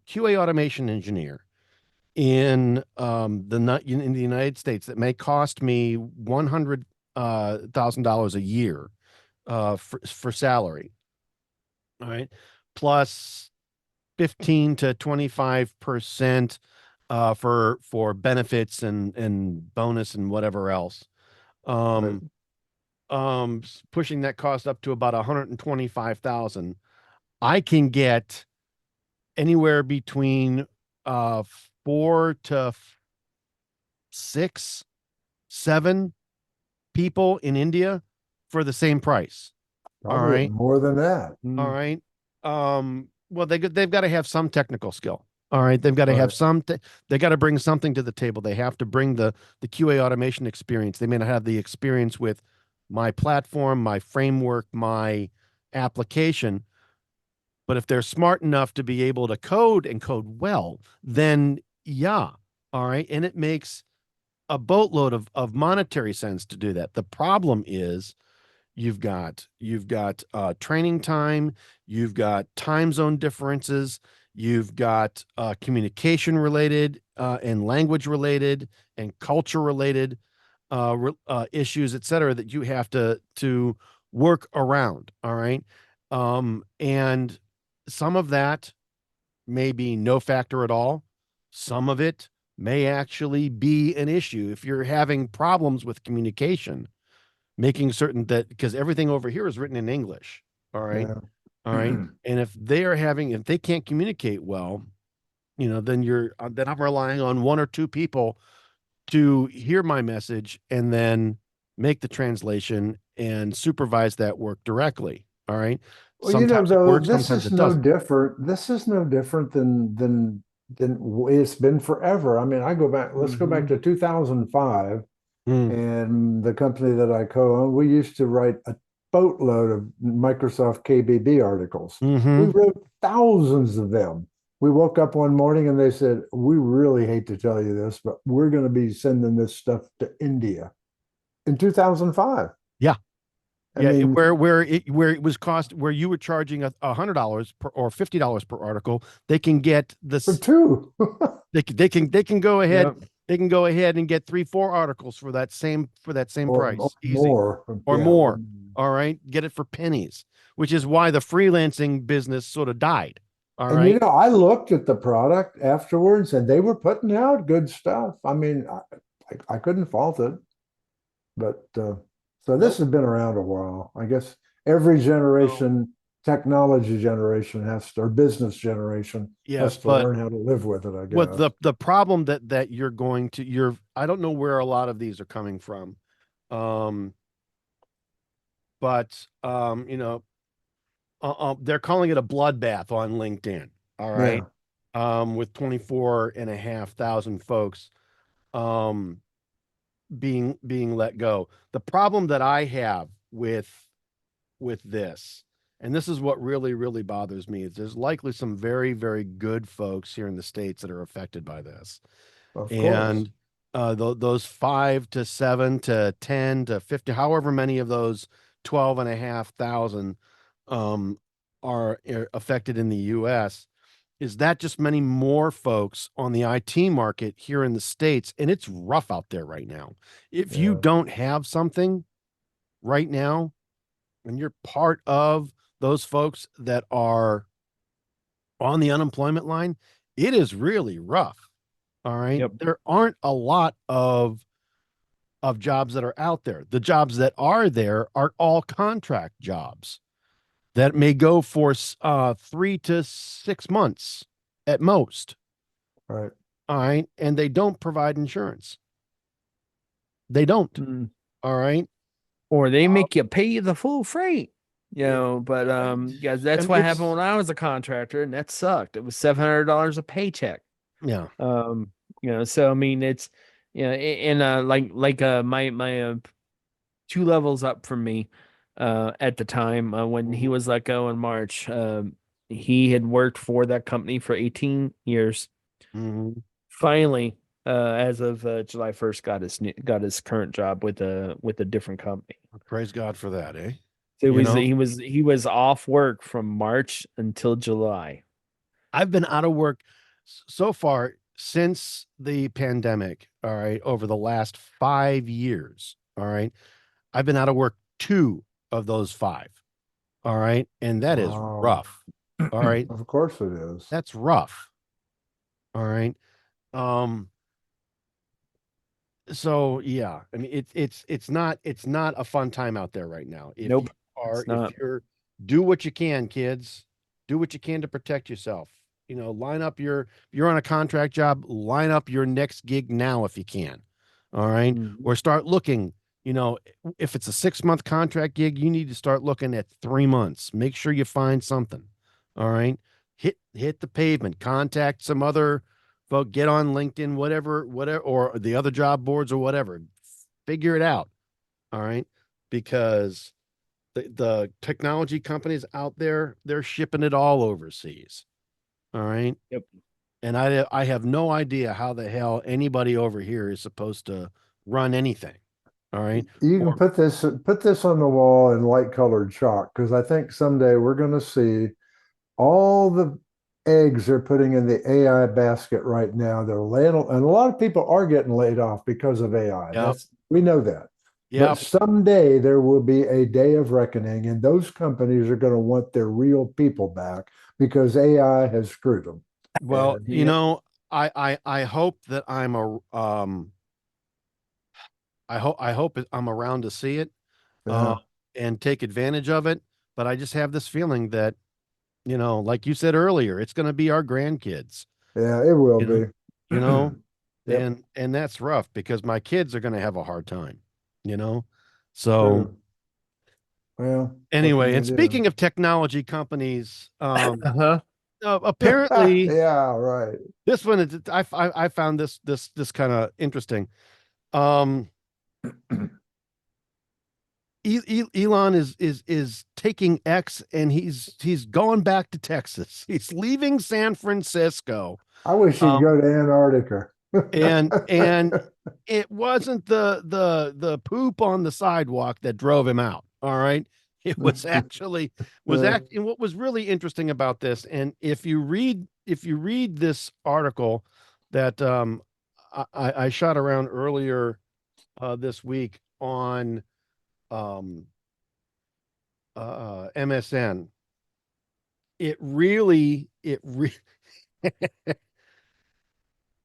QA automation engineer in the United States that may cost me $100,000 a year for salary. All right. Plus 15 to 25% for benefits and bonus and whatever else. Pushing that cost up to about 125,000. I can get anywhere between 4 to 6, 7 people in India for the same price. Probably all right. more than that. All right. Well, they've got to have some technical skill. All right. They've got to have they got to bring something to the table. They have to bring the QA automation experience. They may not have the experience with my platform, my framework, my application. But if they're smart enough to be able to code and code well, then yeah. All right. And it makes a boatload of monetary sense to do that. The problem is you've got training time, you've got time zone differences, you've got communication related and language related and culture related issues, et cetera, that you have to work around. All right. And some of that may be no factor at all. Some of it may actually be an issue. If you're having problems with communication, making certain that, because everything over here is written in English. All right. Yeah. All right. And if they can't communicate well, then I'm relying on 1 or 2 people to hear my message and then make the translation and supervise that work directly. All right. Well, Sometimes it though, works, this sometimes is it no doesn't. different. This is no different than it's been forever. I mean, let's go back to 2005, and the company that I co-own, we used to write a boatload of Microsoft KBB articles. We wrote thousands of them. We woke up one morning and they said, "We really hate to tell you this, but we're going to be sending this stuff to India." In 2005. Yeah. I Yeah, mean, where it was cost where you were charging $100 per or $50 per article, they can get for this. two. They can go ahead. Yep. They can go ahead and get 3, 4 articles for that same or price, easy, more. or Yeah. more. All right, get it for pennies, which is why the freelancing business sort of died. All And you right. know, I looked at the product afterwards and they were putting out good stuff. I mean, I couldn't fault it. But so this Nope. has been around a while. I guess every generation, technology generation has to, or business generation has Yes, to but learn how to live with it, I what guess. the problem that you're I don't know where a lot of these are coming from. Um, but they're calling it a bloodbath on LinkedIn. All right. Yeah. With 24,500 folks um being let go. The problem that I have with this, and this is what really, really bothers me, is there's likely some very, very good folks here in the States that are affected by this. Of course. And those 5 to 7 to 10 to 50, however many of those 12,500 are affected in the US, is that just many more folks on the IT market here in the States? And it's rough out there right now. If you Yeah. don't have something right now, and you're part of those folks that are on the unemployment line, it is really rough. All right. Yep. There aren't a lot of jobs that are out there. The jobs that are there are all contract jobs that may go for 3 to 6 months at most. Right. All right. And they don't provide insurance. They don't. Mm. All right. Or they make you pay the full freight. But yeah, that's And what happened when I was a contractor, and that sucked. It was $700 a paycheck. Yeah. So I mean, it's and my 2 levels up from me at the time when he was let go in March. He had worked for that company for 18 years. Mm-hmm. Finally, as of July 1st, got his current job with a different company. Praise God for that, eh? So You know, he was off work from March until July. I've been out of work so far since the pandemic. All right. Over the last 5 years. All right. I've been out of work 2 of those 5. All right. And that is Wow. rough. All right. Of course it is. That's rough. All right. Um, so yeah, I mean it's not a fun time out there right now. Nope, it's If not. you're do what you can, kids. Do what you can to protect yourself. Line up if you're on a contract job, line up your next gig now if you can. All right. Mhm. Or start looking, if it's a 6-month contract gig, you need to start looking at 3 months. Make sure you find something. All right. Hit the pavement, contact some other folk, get on LinkedIn, whatever, or the other job boards or whatever. Figure it out. All right. Because the technology companies out there, they're shipping it all overseas. All right. Yep. And I have no idea how the hell anybody over here is supposed to run anything. All right. You can Or, put this on the wall in light colored chalk because I think someday we're going to see all the eggs they're putting in the AI basket right now. They're laying, and a lot of people are getting laid off because of AI. Yep. We know that. Yep. But someday there will be a day of reckoning, and those companies are going to want their real people back because AI has screwed them. Well, And I hope that I hope I'm around to see it, yeah, and take advantage of it. But I just have this feeling that, like you said earlier, it's going to be our grandkids, yeah, it will you know, be. you know, Yep, and that's rough because my kids are going to have a hard time, you know? So true. Well, what can anyway, you and do? speaking of technology companies, Uh-huh. apparently Yeah, right. this one is, I found this kind of interesting. Um, Elon is taking X and he's going back to Texas. He's leaving San Francisco. I wish he'd Um, go to Antarctica. and it wasn't the poop on the sidewalk that drove him out. All right. It was actually and what was really interesting about this, and if you read this article that I shot around earlier this week on MSN,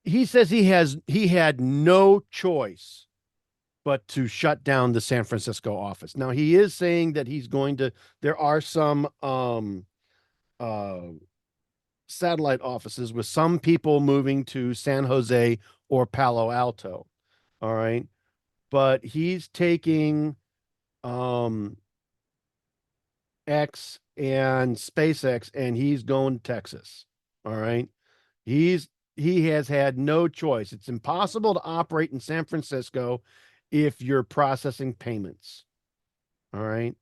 he says he had no choice but to shut down the San Francisco office. Now he is saying that he's going to. There are some uh, satellite offices with some people moving to San Jose or Palo Alto. All right, but he's taking X and SpaceX, and he's going to Texas. All right, he has had no choice. It's impossible to operate in San Francisco if you're processing payments. All right.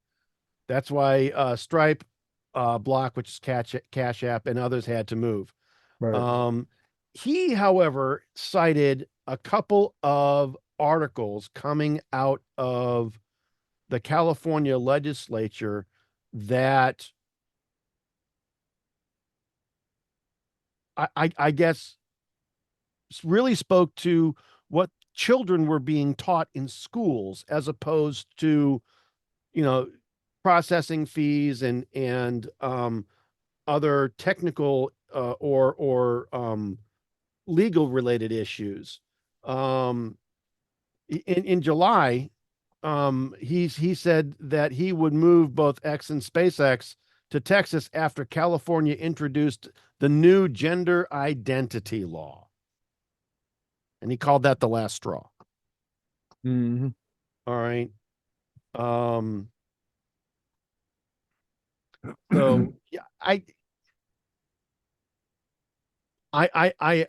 That's why Stripe, Block, which is Cash App, and others had to move. Right. He, however, cited a couple of articles coming out of the California legislature that I guess really spoke to what children were being taught in schools, as opposed to, processing fees and other technical or legal related issues. In July, he said that he would move both X and SpaceX to Texas after California introduced the new gender identity law, and he called that the last straw. Mm-hmm. All right. So yeah, I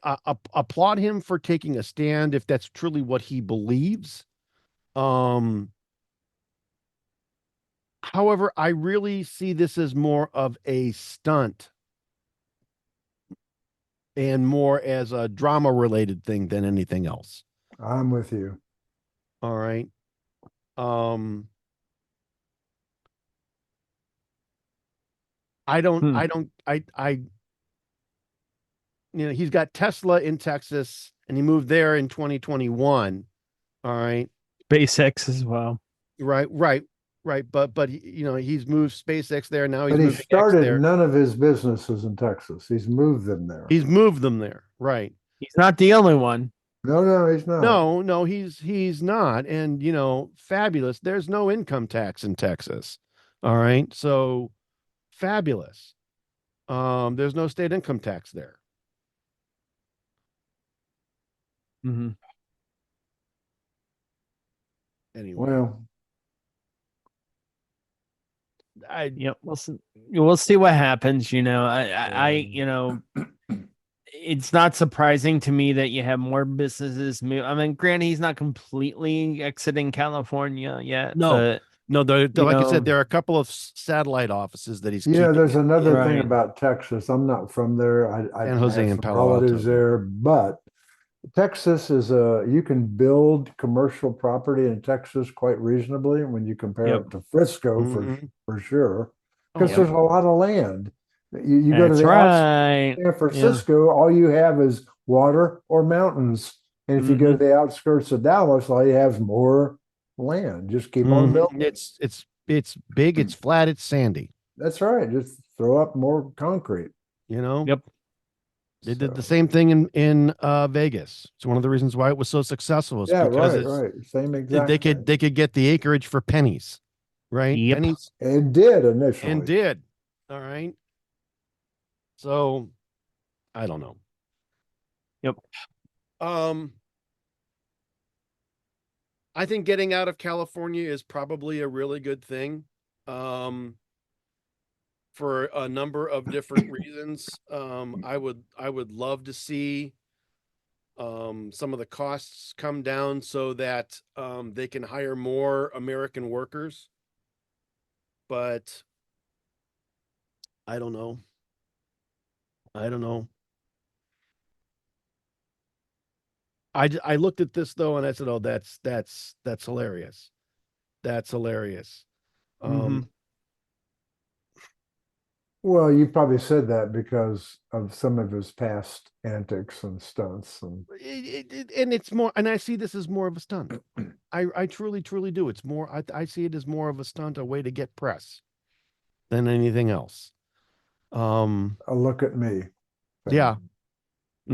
applaud him for taking a stand if that's truly what he believes. However, I really see this as more of a stunt and more as a drama related thing than anything else. I'm with you. All right. He's got Tesla in Texas and he moved there in 2021. All right. SpaceX as well. Right. But he's moved SpaceX there. Now But he started none of his businesses in Texas. He's moved them there. He's moved them there. Right. He's not the only one. No, he's not. No, he's not. And fabulous. There's no income tax in Texas. All right. So fabulous. There's no state income tax there. Mm-hmm. Anyway. Well, we'll see what happens. It's not surprising to me that you have more businesses move. I mean, granted, he's not completely exiting California yet. No, like I said, there are a couple of satellite offices that he's. There's another thing about Texas. I'm not from there. I San Jose have and some Palo relatives Alto. there, but Texas is you can build commercial property in Texas quite reasonably when you compare it to Frisco for sure, because there's a lot of land. You go to the outskirts of San Francisco, all you have is water or mountains, and if you go to the outskirts of Dallas, all you have is more land. Just keep on building. It's big, it's flat, it's sandy. That's right. Just throw up more concrete. Yep. They did the same thing in Vegas. It's one of the reasons why it was so successful. Right. Same exact. They could get the acreage for pennies, right? Yep. Pennies. It did initially. All right. So, I don't know. Yep. I think getting out of California is probably a really good thing. For a number of different reasons. I would love to see some of the costs come down so that they can hire more American workers. But I don't know. I looked at this though and I said, "Oh, that's hilarious. That's hilarious." Mhm. Well, you probably said that because of some of his past antics and stunts. And and it's more, and I see this as more of a stunt. I truly, truly do. It's more, I see it as more of a stunt, a way to get press than anything else. a look at me. Yeah. thing.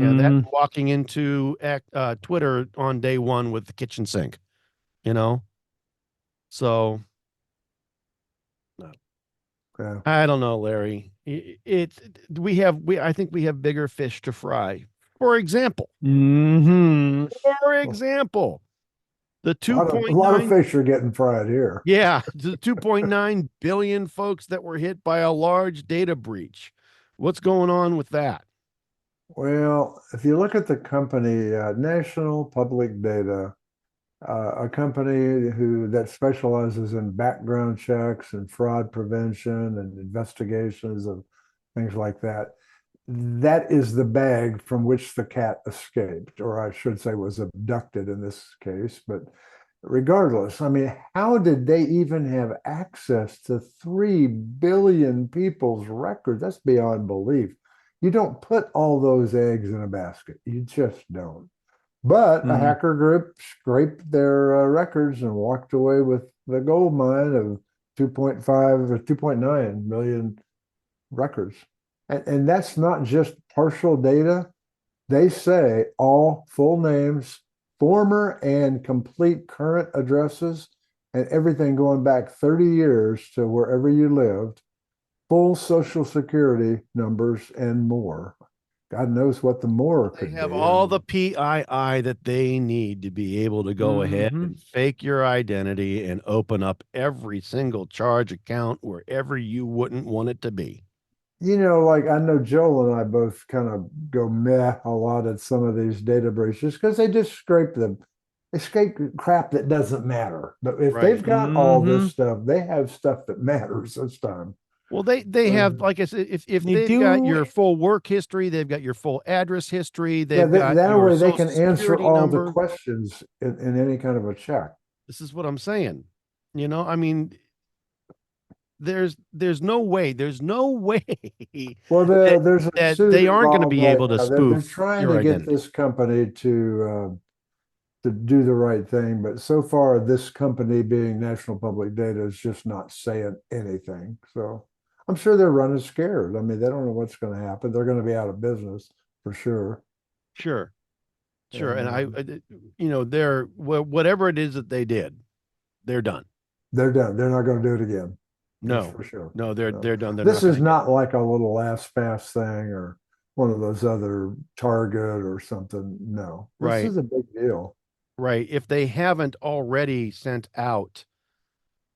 Yeah, that Mhm. walking into Twitter on day one with the kitchen sink, you know? So Yeah. I don't know, Larry. I think we have bigger fish to fry. For example, Mhm. Well, the a lot of 2.9, fish are getting fried here. yeah, the 2.9 billion folks that were hit by a large data breach. What's going on with that? Well, if you look at the company, National Public Data, a company that specializes in background checks and fraud prevention and investigations of things like that. That is the bag from which the cat escaped, or I should say was abducted in this case. But regardless, I mean, how did they even have access to 3 billion people's records? That's beyond belief. You don't put all those eggs in a basket. You just don't. But a Mhm. hacker group scraped their records and walked away with the gold mine of 2.5 or 2.9 million records. And that's not just partial data. They say all full names, former and complete current addresses, and everything going back 30 years to wherever you lived, full social security numbers, and more. God knows what the more They could have be. I all the mean, PII that they need to be able to go ahead Mhm. and fake your identity and open up every single charge account wherever you wouldn't want it to be. like I know Joel and I both kind of go meh a lot at some of these data breaches because they scrape crap that doesn't matter. But if Right. they've got all this Mhm. stuff, they have stuff that matters this time. Well, they have, Um, like I said, if They they've got do. your full work history, they've got your full address history, yeah, they've got that your way they social can answer security all the number. questions in any kind of a check. This is what I'm saying. I mean, there's no way, Well, that there's a suit they aren't going to involved be right able to now. They're spoof trying your to get identity. this company to do the right thing, but so far, this company being National Public Data is just not saying anything. So I'm sure they're running scared. I mean, they don't know what's going to happen. They're going to be out of business for sure. Sure. Sure. And And they're whatever it is that they did, they're done. they're done. They're not going to do it again. That's No, for sure. no, they're No. they're done. They're This not going is to get not like a little last pass thing or one of those other Target or something. No, this right. is a big deal. Right. If they haven't already sent out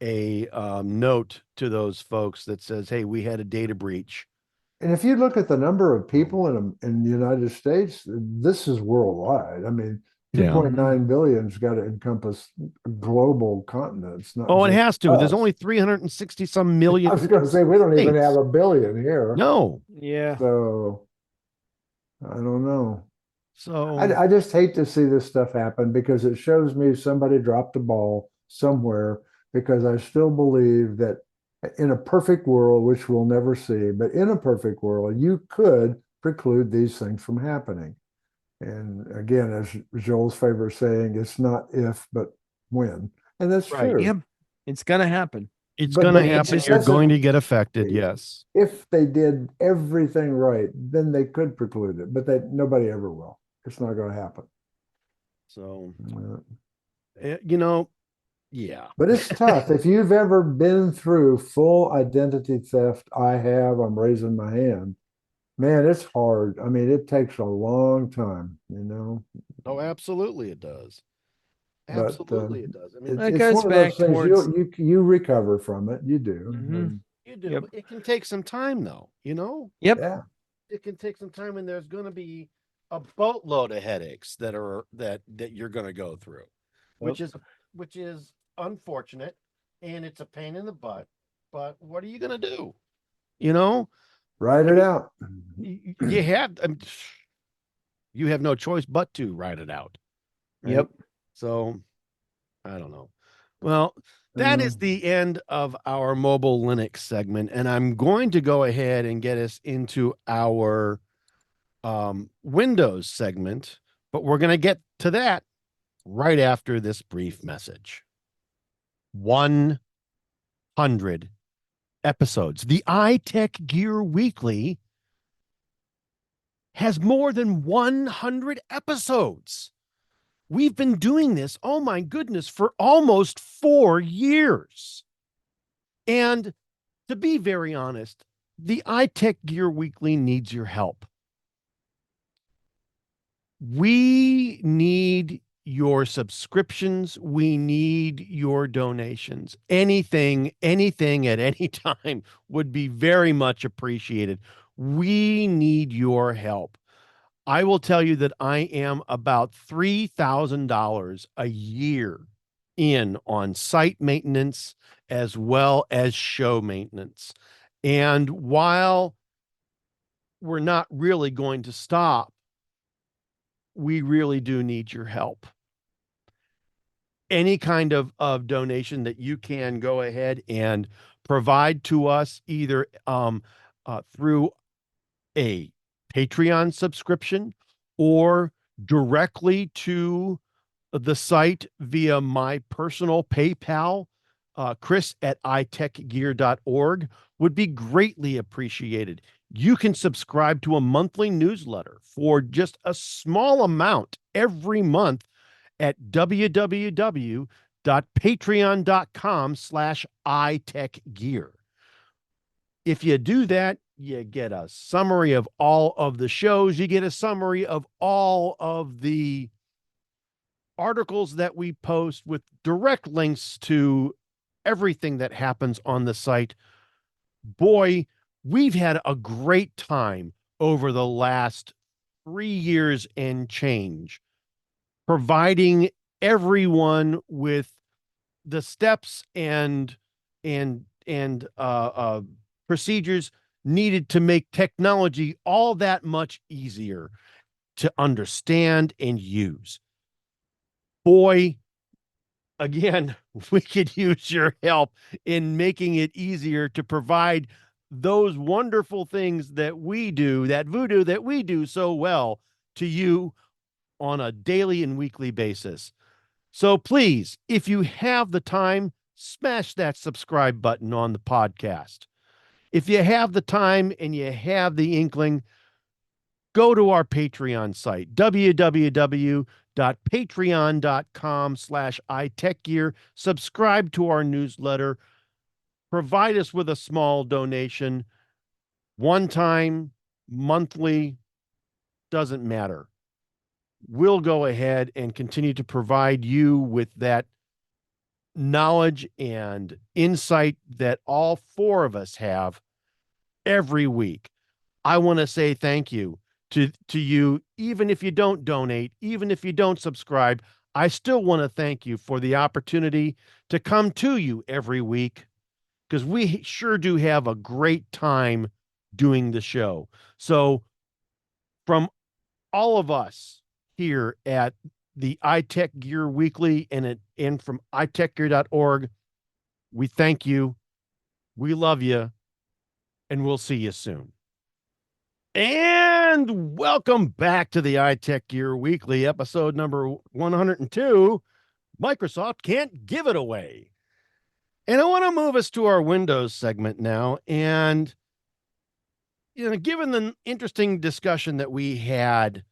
a note to those folks that says, "Hey, we had a data breach." And if you look at the number of Um, people in the United States, this is worldwide. I mean, yeah. 2.9 billion's got to encompass global continents, not Oh, it just has to. There's us. only 360 some I million was going to say we don't even have states. a billion here, No. Yeah. so I don't know. So I just hate to see this stuff happen because it shows me somebody dropped the ball somewhere because I still believe that in a perfect world, which we'll never see, but in a perfect world, you could preclude these things from happening. And again, as Joel's favorite saying, it's not if, but when. And that's right. true. Yep. It's gonna happen. It's But going to but It happen. it just You're doesn't going to get affected. Yes. if they did everything right, then they could preclude it, but nobody ever will. It's not going to happen. So, Uh, eh, you know, yeah. But it's tough. If you've ever been through full identity theft, I have, I'm raising my hand. Man, it's hard. I mean, it takes a long time. Oh, absolutely it does. But Absolutely it does. I mean, That it's goes one of those back things towards. you recover from it. You do. Mhm. you do, Yep. but it can take some time though. Yep. Yeah. It can take some time, and there's going to be a boatload of headaches that you're going to go through, Yep. which is unfortunate, and it's a pain in the butt. But what are you going to do? You know, Write I it mean, out. you have no choice but to write it out, right? Yep. So I don't know. Well, That is the end of our mobile Linux segment, and I'm going to go ahead and get us into our Windows segment, but we're going to get to that right after this brief message. 100 episodes. The iTechGear Weekly has more than 100 episodes. We've been doing this, oh my goodness, for almost 4 years. And to be very honest, the iTechGear Weekly needs your help. We need your subscriptions. We need your donations. Anything at any time would be very much appreciated. We need your help. I will tell you that I am about $3,000 a year in on site maintenance as well as show maintenance. And while we're not really going to stop, we really do need your help. Any kind of donation that you can go ahead and provide to us, either through a Patreon subscription or directly to the site via my personal PayPal, Chris at iTechGear.org, would be greatly appreciated. You can subscribe to a monthly newsletter for just a small amount every month at www.patreon.com/iTechGear. If you do that, you get a summary of all of the shows. You get a summary of all of the articles that we post with direct links to everything that happens on the site. Boy, we've had a great time over the last 3 years and change, providing everyone with the steps and procedures needed to make technology all that much easier to understand and use. Boy, again, we could use your help in making it easier to provide those wonderful things that we do, that voodoo that we do so well, to you on a daily and weekly basis. So please, if you have the time, smash that subscribe button on the podcast. If you have the time and you have the inkling, go to our Patreon site, www.patreon.com/iTechGear. Subscribe to our newsletter. Provide us with a small donation. One time, monthly, doesn't matter. We'll go ahead and continue to provide you with that knowledge and insight that all four of us have every week. I want to say thank you to you, even if you don't donate, even if you don't subscribe. I still want to thank you for the opportunity to come to you every week, because we sure do have a great time doing the show. So from all of us here at the iTechGear Weekly and from iTechGear.org, we thank you, we love you, and we'll see you soon. And welcome back to the iTechGear Weekly, episode number 102. Microsoft can't give it away. And I want to move us to our Windows segment now. And, given the interesting discussion that we had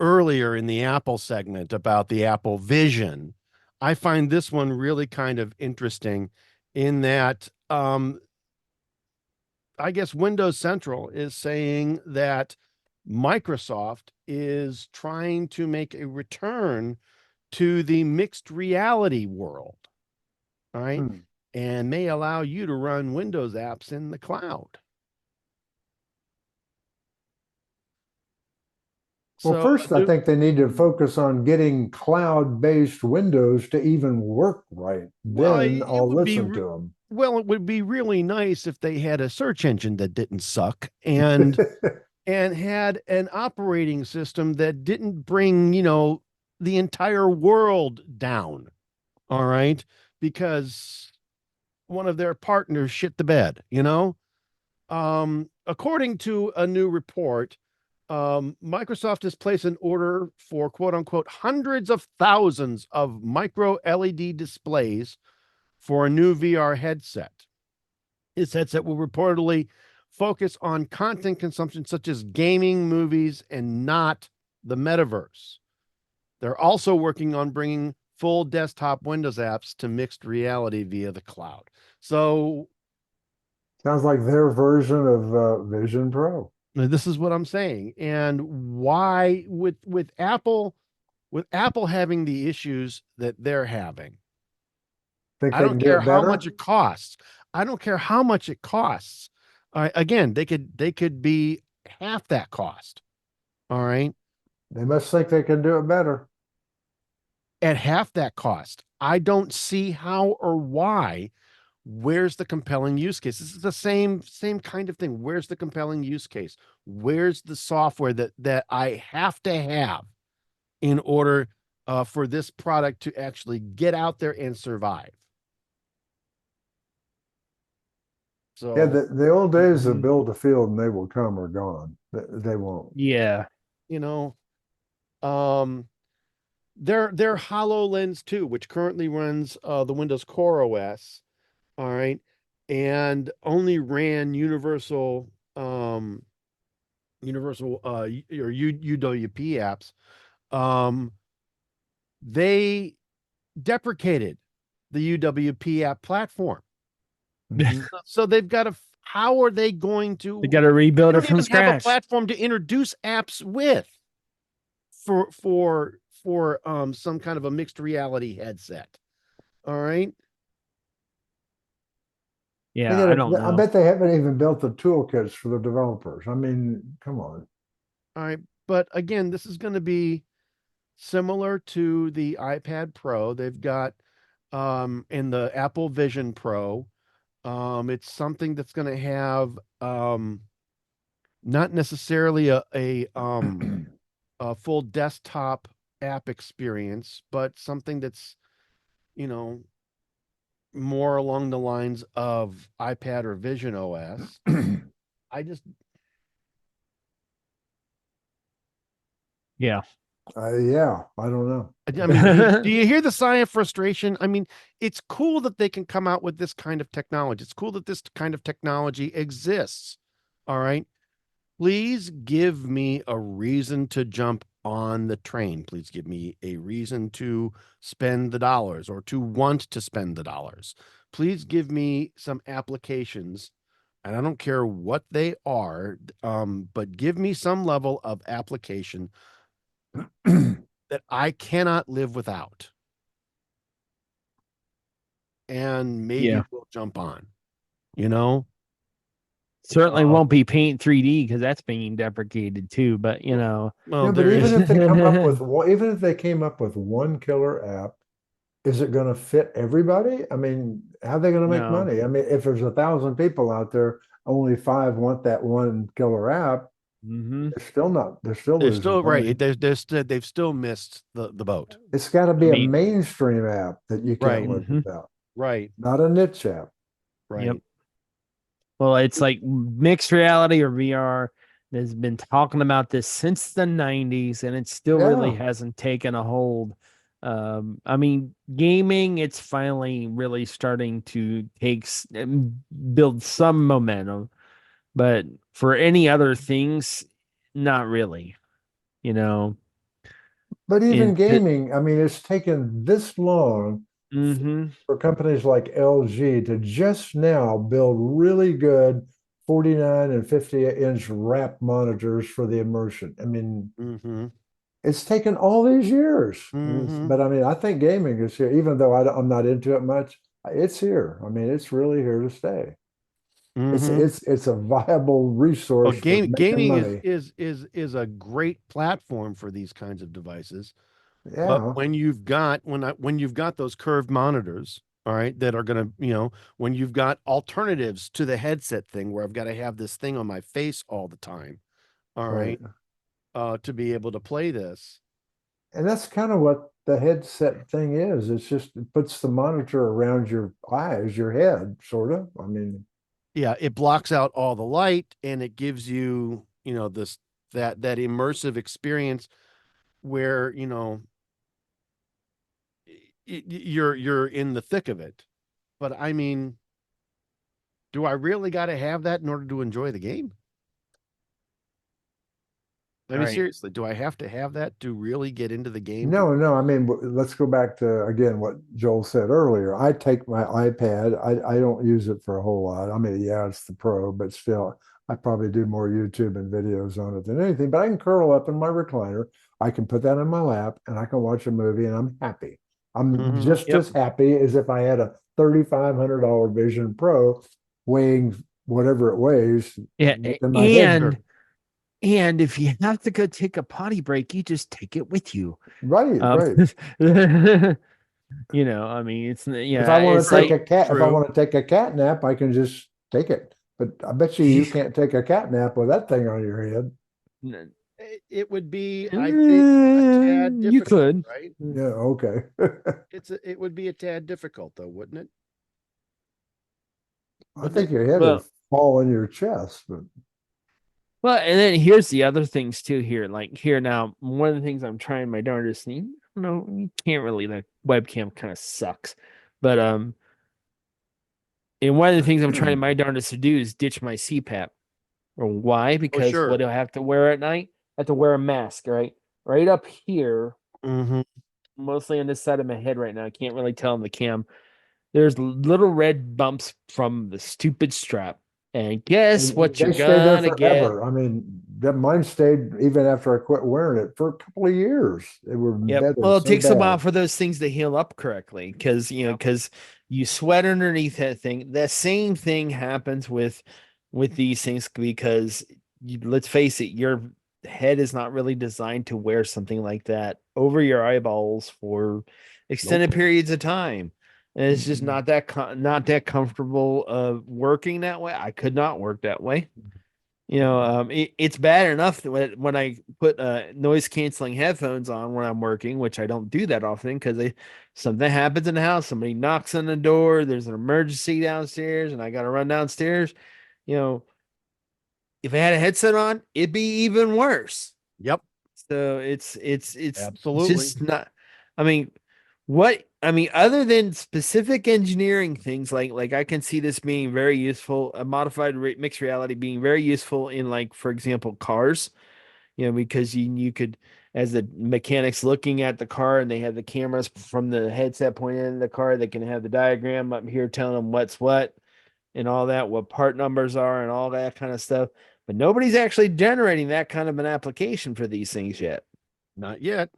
earlier in the Apple segment about the Apple Vision, I find this one really kind of interesting in that I guess Windows Central is saying that Microsoft is trying to make a return to the mixed reality world, right? And may allow you to run Windows apps in the cloud. Well, first, I think they need to focus on getting cloud-based Windows to even work right. Then I'll listen to them. Well, it would be really nice if they had a search engine that didn't suck and and had an operating system that didn't bring, the entire world down. All right. Because one of their partners shit the bed, you know? According to a new report, Microsoft has placed an order for quote unquote hundreds of thousands of micro LED displays for a new VR headset. This headset will reportedly focus on content consumption such as gaming, movies, and not the metaverse. They're also working on bringing full desktop Windows apps to mixed reality via the cloud. So Sounds like their version of Vision Pro. this is what I'm saying. And why with Apple having the issues that they're having, Think I they don't can do care it how better? much it costs. I don't care how much it costs. Again, they could be half that cost. All right. They must think they can do it better. At half that cost. I don't see how or why. Where's the compelling use case? This is the same kind of thing. Where's the compelling use case? Where's the software that I have to have in order for this product to actually get out there and survive? So Yeah, the old days of build a field and they will come are gone. They won't. Yeah. you know, their HoloLens 2, which currently runs the Windows Core OS, all right, and only ran universal or UWP apps. They deprecated the UWP app platform. Mhm. So they've got to, how are they going to, They got to rebuild they it don't from even have a scratch. platform to introduce apps with for some kind of a mixed reality headset. All right. Yeah, I don't I know. bet they haven't even built the toolkits for the developers. I mean, come on. All right. But again, this is going to be similar to the iPad Pro. They've got in the Apple Vision Pro. It's something that's going to have not necessarily a full desktop app experience, but something that's, you know, more along the lines of iPad or Vision OS. I just, Yeah. Yeah, I don't know. I mean, do you hear the sigh of frustration? I mean, it's cool that they can come out with this kind of technology. It's cool that this kind of technology exists. All right. Please give me a reason to jump on the train. Please give me a reason to spend the dollars or to want to spend the dollars. Please give me some applications, and I don't care what they are, but give me some level of application that I cannot live without. And maybe Yeah. we'll jump on, you know? Certainly Uh, won't be Paint 3D because that's being deprecated too. But you know, well, Yeah, but there even is, if they come up with one, even if they came up with one killer app, is it going to fit everybody? I mean, how are they going to make no. money? I mean, if there's 1,000 people out there, only 5 want that one killer app. Hmm. They're still not. They're still they're losing still money. right. They've still missed the boat. It's got to I be a mean, mainstream app that you can't Right. live mhm. without, Right. not a niche app. Right. Yep. Well, it's like mixed reality or VR. Has been talking about this since the 90s, and it still really Yeah, hasn't taken a hold. I mean, gaming, it's finally really starting to build some momentum, but for any other things, not really. You know, but even and to, gaming, I mean, it's taken this long mm-hmm, for companies like LG to just now build really good 49 and 50-inch wrap monitors for the immersion. I mean, Mm-hmm. it's taken all these years. Mm-hmm. But I mean, I think gaming is here, even though I'm not into it much. It's here. I mean, it's really here to stay. Mm-hmm. It's a viable Well, resource for making gaming money. is a great platform for these kinds of devices. But Yeah, when you've got those curved monitors, all right, that are gonna, when you've got alternatives to the headset thing where I've got to have this thing on my face all the time, all right. right, to be able to play this. And that's kind of what the headset thing is. It's just it puts the monitor around your eyes, your head, sort of. I mean, Yeah, it blocks out all the light and it gives you, this that immersive experience where, you're in the thick of it. But I mean, do I really got to have that in order to enjoy the game? I mean, Right. seriously, do I have to have that to really get into the game? no. I mean, let's go back to again what Joel said earlier. I take my iPad. I don't use it for a whole lot. I mean, yeah, it's the Pro, but still, I probably do more YouTube and videos on it than anything. But I can curl up in my recliner. I can put that in my lap, and I can watch a movie, and I'm happy. I'm just Yep. as happy as if I had a $3,500 Vision Pro weighing whatever it weighs. Yeah, In my head. and if you have to go take a potty break, you just take it with you. Right, right. I mean, it's If I want it's to take like a cat, if I True. want to take a cat nap, I can just take it. But I bet you can't take a cat nap with that thing on your head. It would be, I think, a tad you difficult, could. right? Yeah, okay. It would be a tad difficult though, wouldn't it? I think your head Well, would fall in your chest, but Well, and then here's the other things too. Here, like here now, one of the things I'm trying my darndest. No, you can't really. The webcam kind of sucks, but and one of the things I'm trying my darndest to do is ditch my CPAP. Or why? Because sure. what do I have to wear at night? I have to wear a mask, right up here, Mm-hmm. mostly on this side of my head right now. I can't really tell on the cam. There's little red bumps from the stupid strap. And guess what they you're stay there gonna get? forever. I mean, that mine stayed even after I quit wearing it for a couple of years. They were Yep. embedded Well, it so takes a while bad. for those things to heal up correctly because because you sweat underneath that thing. That same thing happens with these things because let's face it, your head is not really designed to wear something like that over your eyeballs for extended periods of time. And it's just not that comfortable working that way. I could not work that way. It's bad enough that when I put noise canceling headphones on when I'm working, which I don't do that often because something happens in the house, somebody knocks on the door, there's an emergency downstairs, and I got to run downstairs. If I had a headset on, it'd be even worse. Yep. So it's Absolutely. just not. I mean, other than specific engineering things, like I can see this being very useful, a modified mixed reality being very useful in, like, for example, cars. Because you could, as the mechanics looking at the car and they have the cameras from the headset pointed in the car, they can have the diagram up here telling them what's what and all that, what part numbers are and all that kind of stuff. But nobody's actually generating that kind of an application for these things yet. Not yet.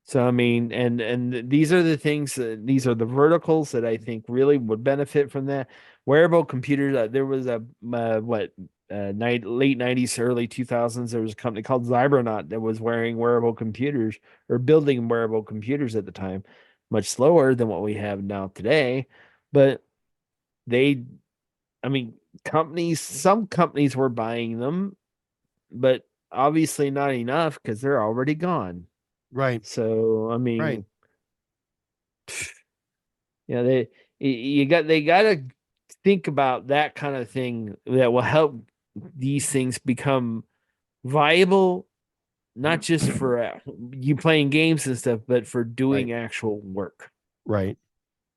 So I mean, and these are the things. These are the verticals that I think really would benefit from that. Wearable computers. There was a late '90s, early 2000s. There was a company called Zybronaut that was wearing wearable computers or building wearable computers at the time. Much slower than what we have now today, but they, I mean, some companies were buying them, but obviously not enough because they're already gone. Right. So I mean, Right. they got to think about that kind of thing that will help these things become viable, not just for you playing games and stuff, but for doing actual work. Right.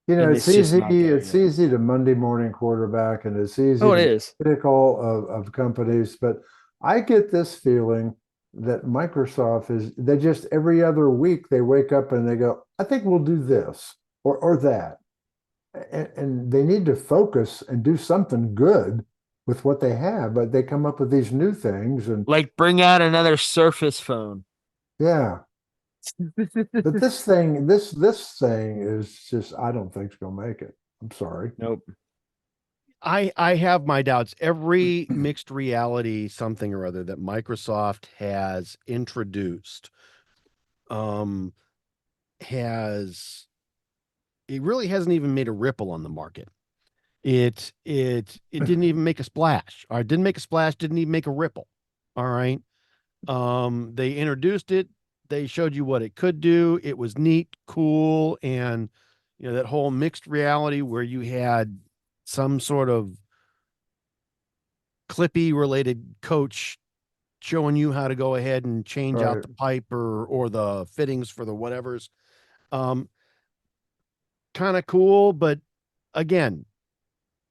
And It's easy. It's easy to Monday morning quarterback, and it's easy Oh, it to is. critical of companies. But I get this feeling that Microsoft they just every other week they wake up and they go, I think we'll do this or that. And they need to focus and do something good with what they have, but they come up with these new things and Like bring out another Surface phone. yeah. But this thing is just I don't think it's gonna make it. I'm sorry. Nope. I have my doubts. Every mixed reality something or other that Microsoft has introduced it really hasn't even made a ripple on the market. It didn't even make a splash. Or it didn't make a splash, didn't even make a ripple. All right. They introduced it, They showed you what it could do. It was neat, cool, and that whole mixed reality where you had some sort of Clippy related coach showing you how to go ahead and change out Right. the pipe or the fittings for the whatevers. Kind of cool, but again,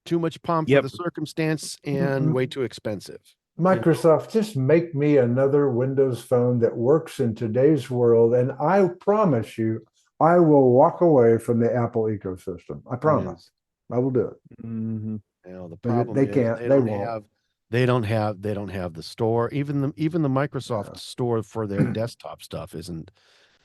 too much pomp for Yep. the circumstance and way too expensive. Microsoft, just make me another Windows phone that works in today's world, and I promise you, I will walk away from the Apple ecosystem. I promise. I will do it. Mhm. The But problem they is can't. They won't. they don't have the store. Even the Microsoft store for their desktop stuff isn't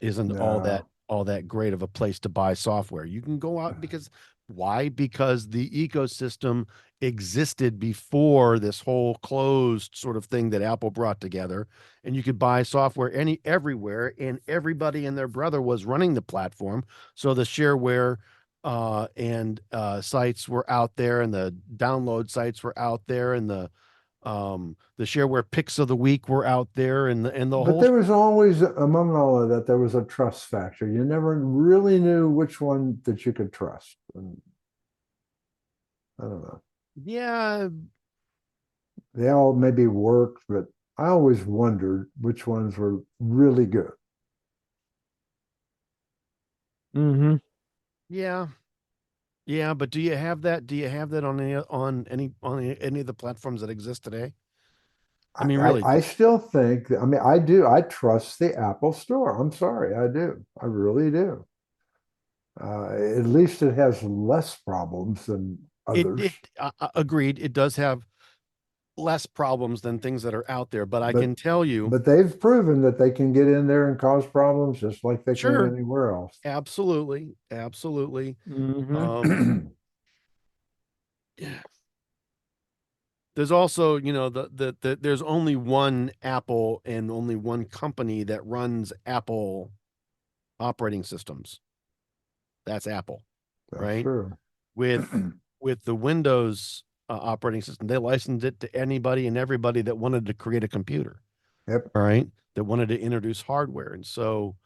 No. all that great of a place to buy software. You can go out because why? Because the ecosystem existed before this whole closed sort of thing that Apple brought together, and you could buy software everywhere, and everybody and their brother was running the platform. So the shareware and sites were out there, and the download sites were out there, and the shareware picks of the week were out there, and the But whole there was always, among all of that, there was a trust factor. You never really knew which one that you could trust. And I don't know. yeah. They all maybe worked, but I always wondered which ones were really good. Mm-hmm. Yeah. Yeah, but do you have that? Do you have that on any of the platforms that exist today? I mean, really, I still think, I mean, I do. I trust the Apple Store. I'm sorry, I do. I really do. At least it has less problems than others. agreed. It does have less problems than things that are out there, but I But can tell you, but they've proven that they can get in there and cause problems just like they can sure, anywhere else. absolutely, absolutely. Mm-hmm. Yeah. There's also, there's only one Apple and only one company that runs Apple operating systems. That's Apple, That's right? true. With the Windows operating system, they licensed it to anybody and everybody that wanted to create a computer. Yep. All right, that wanted to introduce hardware, and so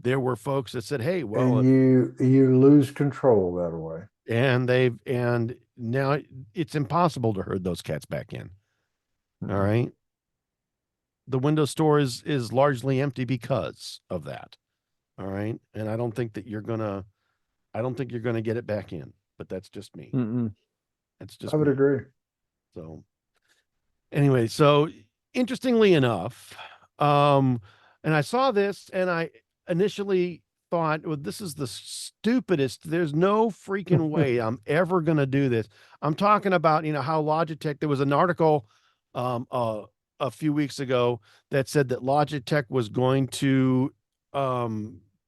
there were folks that said, "Hey, well," And you lose control that way. and now it's impossible to herd those cats back in. All right, the Windows Store is largely empty because of that. All right, and I don't think you're gonna get it back in. But that's just me. Mm-mm. That's I just would me. agree. So anyway, so interestingly enough, and I saw this and I initially thought, well, this is the stupidest. There's no freaking way I'm ever going to do this. I'm talking about, how Logitech, there was an article a few weeks ago that said that Logitech was going to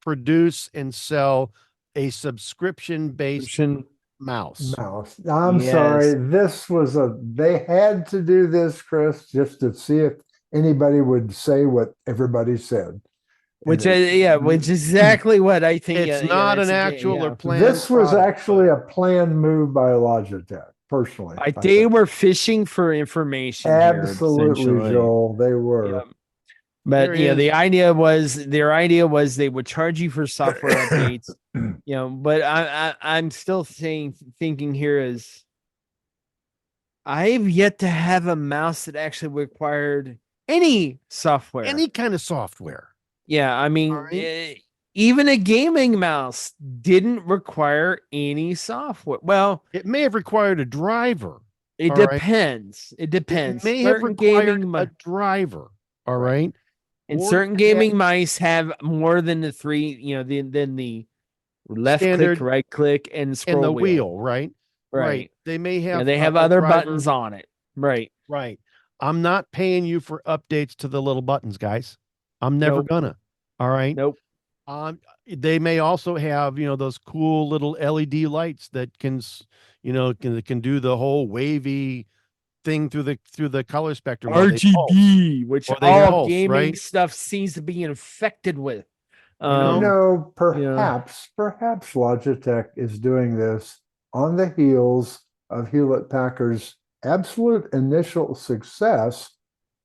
produce and sell a subscription-based mouse. Mouse. I'm Yes. sorry. They had to do this, Chris, just to see if anybody would say what everybody said. Which is exactly what I think. It's not an that's actual or planned This was product, actually a planned move by Logitech, personally. they were fishing for information here, Absolutely, essentially. Joel. They were. Yeah. But their idea was they would charge you for software updates. But I'm still thinking here is I've yet to have a mouse that actually required any software. Any kind of software. Yeah, I mean, even a gaming mouse didn't require any software. Well, it may have required a driver. It depends. It depends. It may have required a driver. All right. And certain gaming mice have more than the three, than the left click, right click, and scroll and the wheel. Right. Right. They may have. They have other buttons on it. Right. Right. I'm not paying you for updates to the little buttons, guys. I'm never gonna. All right. Nope. They may also have, those cool little LED lights that can do the whole wavy thing through the color spectrum. RGB, which all gaming right? stuff seems to be infected with. Perhaps Logitech is doing this on the heels of Hewlett Packard's absolute initial success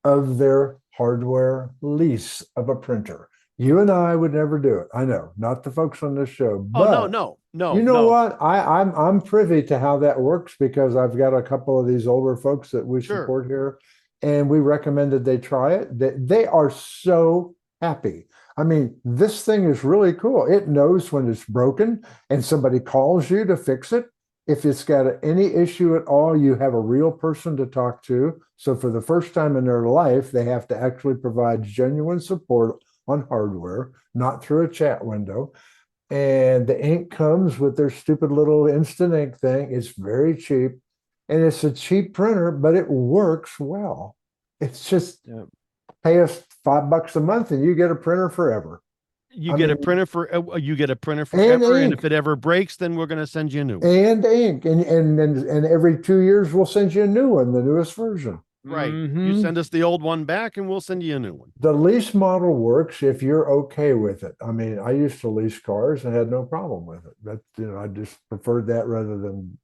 of their hardware lease of a printer. You and I would never do it. I know, not the folks on this show, Oh, but no, you know no. what? I'm privy to how that works because I've got a couple of these older folks that we Sure. support here, and we recommended they try it. They are so happy. I mean, this thing is really cool. It knows when it's broken and somebody calls you to fix it. If it's got any issue at all, you have a real person to talk to. So for the first time in their life, they have to actually provide genuine support on hardware, not through a chat window. And the ink comes with their stupid little instant ink thing. It's very cheap, and it's a cheap printer, but it works well. It's just pay us $5 a month and you get a printer forever. You get a printer for and forever, and ink. if it ever breaks, then we're going to send you a new one. And ink, and every 2 years we'll send you a new one, the newest version. Right. You send us the old one back, and we'll send you a new one. The lease model works if you're okay with it. I mean, I used to lease cars and had no problem with it. But I just preferred that rather than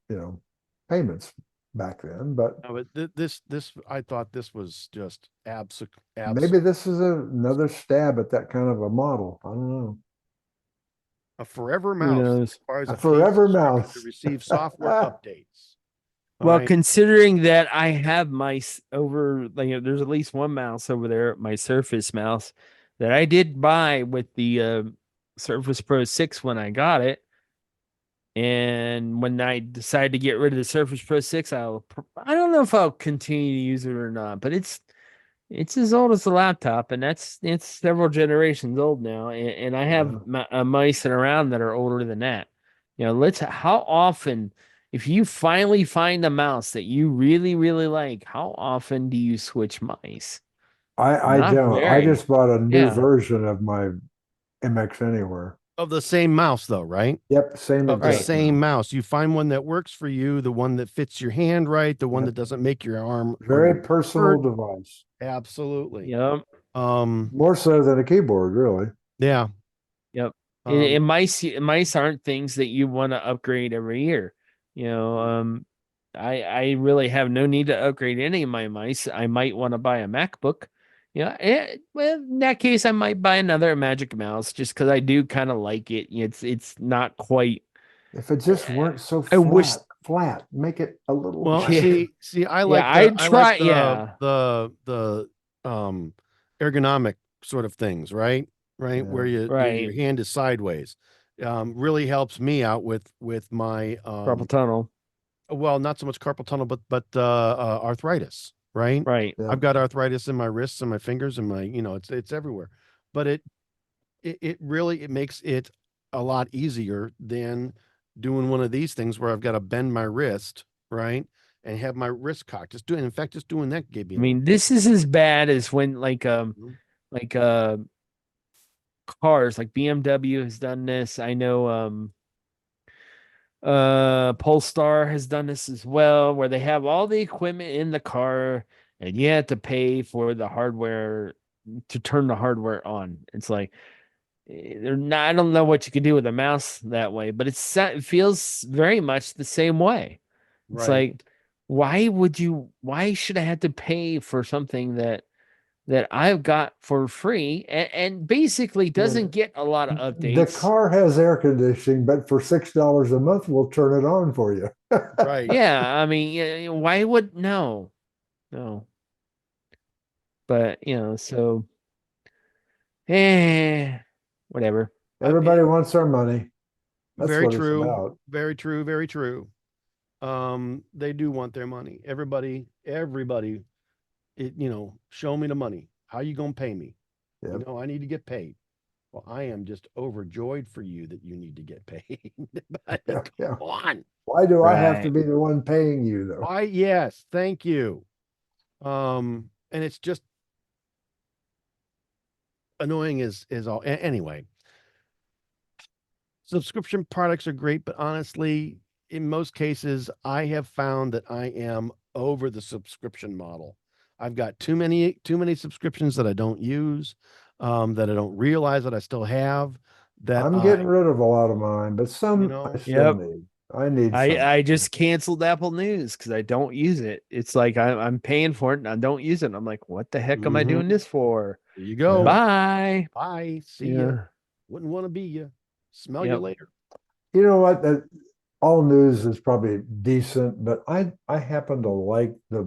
payments back then. But No, but this I thought this was just maybe this is another stab at that kind of a model. I don't know. A forever Who mouse knows? requires A forever mouse to receive software updates. Well, Right. considering that I have mice over, there's at least one mouse over there, my Surface mouse, that I did buy with the Surface Pro 6 when I got it. And when I decided to get rid of the Surface Pro 6, I don't know if I'll continue to use it or not, but it's as old as the laptop, and it's several generations old now. And I have mice around that are older than that. How often, if you finally find a mouse that you really, really like, how often do you switch mice? I Not don't. I very. just bought a new Yeah. version of my MX Anywhere. Of the same mouse, though, right? Yep, same Of the exact same mouse. You find one that works for you, the one that fits your hand right, the one that doesn't make your arm Very personal hurt. device. Absolutely. Yep. More so than a keyboard, really. Yeah. Yep. And mice aren't things that you want to upgrade every year. I really have no need to upgrade any of my mice. I might want to buy a MacBook. Well, in that case, I might buy another Magic Mouse just because I do kind of like it. It's not quite. If it just weren't so I wish flat, make it a little. Well, Yeah. see, I like the ergonomic sort of things, right? Yeah. Where your hand is sideways. Really helps me out with my carpal tunnel. Well, not so much carpal tunnel, but arthritis, right? Right. Yeah. I've got arthritis in my wrists and my fingers and my, it's everywhere. But it really makes it a lot easier than doing one of these things where I've got to bend my wrist, right? And have my wrist cocked. Just doing that gave me. I mean, this is as bad as when cars like BMW has done this. I know Polestar has done this as well, where they have all the equipment in the car and you have to pay for the hardware to turn the hardware on. It's like I don't know what you can do with a mouse that way, but it feels very much the same way. It's like, why should I have to pay for something that I've got for free and basically doesn't get a lot of updates? The car has air conditioning, but for $6 a month, we'll turn it on for you. Right. Yeah. I mean, why would no. But so whatever. Everybody wants our money. That's Very what true. it's about. Very true. Very true. They do want their money. Everybody, show me the money. How you gonna pay me? Yep. I need to get paid. Well, I am just overjoyed for you that you need to get paid. But Yeah. come on. Why do I have to be the one paying you, though? Yes, thank you. And it's just annoying as all. Anyway, subscription products are great, but honestly, in most cases, I have found that I am over the subscription model. I've got too many subscriptions that I don't use, that I don't realize that I still have. That I'm getting rid of a lot of mine, but some I still need. I need some. I just canceled Apple News because I don't use it. It's like I'm paying for it and I don't use it. And I'm like, what the heck am I doing this for? There you go. Bye. Bye. See ya. Wouldn't want to be you. Smell you later. You know what? All news is probably decent, but I happen to like the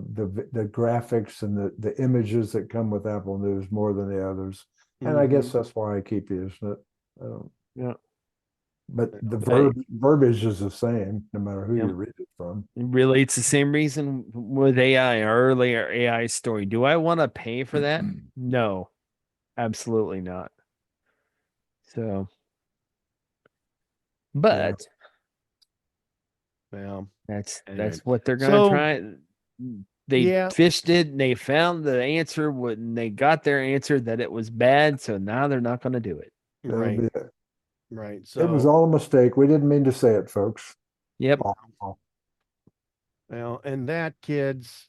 graphics and the images that come with Apple News more than the others, and I guess that's why I keep using it. Yeah. But the verbiage is the same, no matter who you read it from. Really, it's the same reason with AI, our earlier AI story. Do I want to pay for that? No, absolutely not. So, but well, that's anyway. what they're going to try. They fished it and they found the answer when they got their answer that it was bad. So now they're not going to do it. Right. Right. So it was all a mistake. We didn't mean to say it, folks. Yep. Well, and that, kids,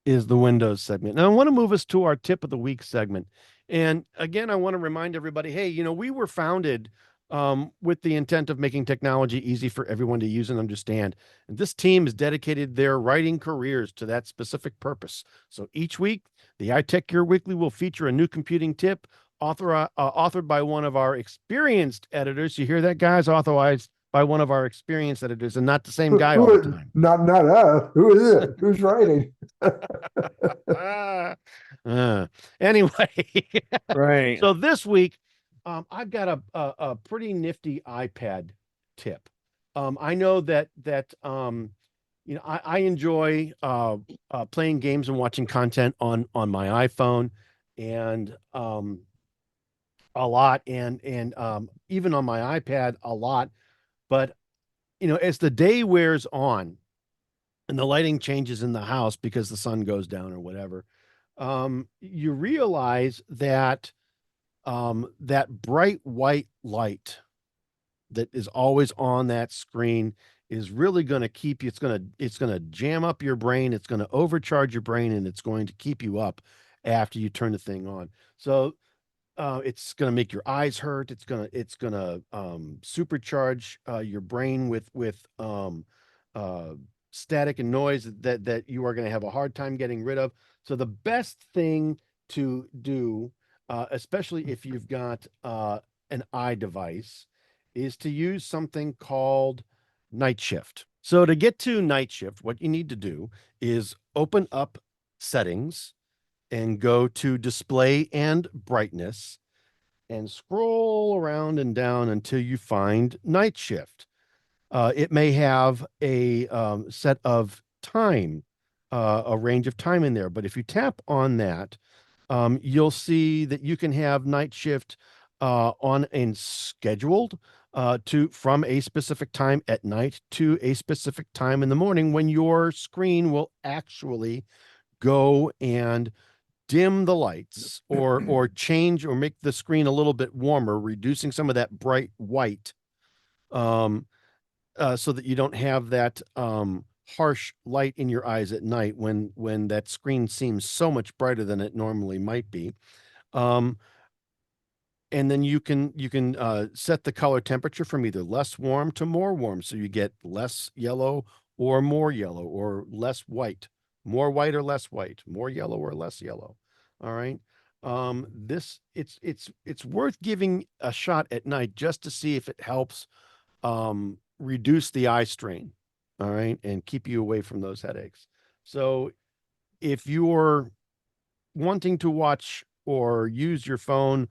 is the Windows segment. Now I want to move us to our tip of the week segment. And again, I want to remind everybody, hey, you know, we were founded with the intent of making technology easy for everyone to use and understand. And this team has dedicated their writing careers to that specific purpose. So each week, the iTechGear Weekly will feature a new computing tip authored by one of our experienced editors. You hear that, guys? Authorized by one of our experienced editors, and not the same guy all the time. Not us. Who is it? Who's writing? Anyway, right. So this week, I've got a pretty nifty iPad tip. I know that you know, I enjoy playing games and watching content on my iPhone, and a lot, and even on my iPad a lot. But you know, as the day wears on and the lighting changes in the house because the sun goes down or whatever, you realize that that bright white light that is always on that screen is really going to keep you. It's going to jam up your brain. It's going to overcharge your brain, and it's going to keep you up after you turn the thing on. So it's going to make your eyes hurt. It's going to supercharge your brain with static and noise that you are going to have a hard time getting rid of. So the best thing to do, especially if you've got an iDevice, is to use something called Night Shift. So to get to Night Shift, what you need to do is open up Settings and go to Display and Brightness and scroll around and down until you find Night Shift. It may have a set of time, a range of time in there, but if you tap on that, you'll see that you can have Night Shift on and scheduled from a specific time at night to a specific time in the morning, when your screen will actually go and dim the lights or change or make the screen a little bit warmer, reducing some of that bright white, so that you don't have that harsh light in your eyes at night when that screen seems so much brighter than it normally might be. And then you can set the color temperature from either less warm to more warm, so you get less yellow or more yellow, or less white, more white or less white, more yellow or less yellow. All right. It's worth giving a shot at night just to see if it helps reduce the eye strain. All right, and keep you away from those headaches. So if you're wanting to watch or use your phone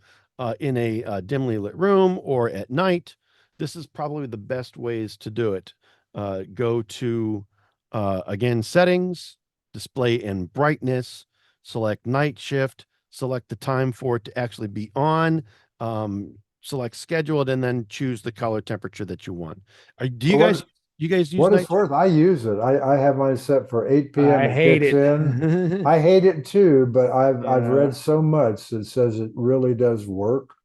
in a dimly lit room or at night, this is probably the best ways to do it. Go to, again, Settings, Display and Brightness, select Night Shift, select the time for it to actually be on, select Scheduled, and then choose the color temperature that you want. Do you guys use what Night it's worth? I use it. I have mine set for 8 p.m. I hate it. In. I hate it too, but I've read so much that says it really does work.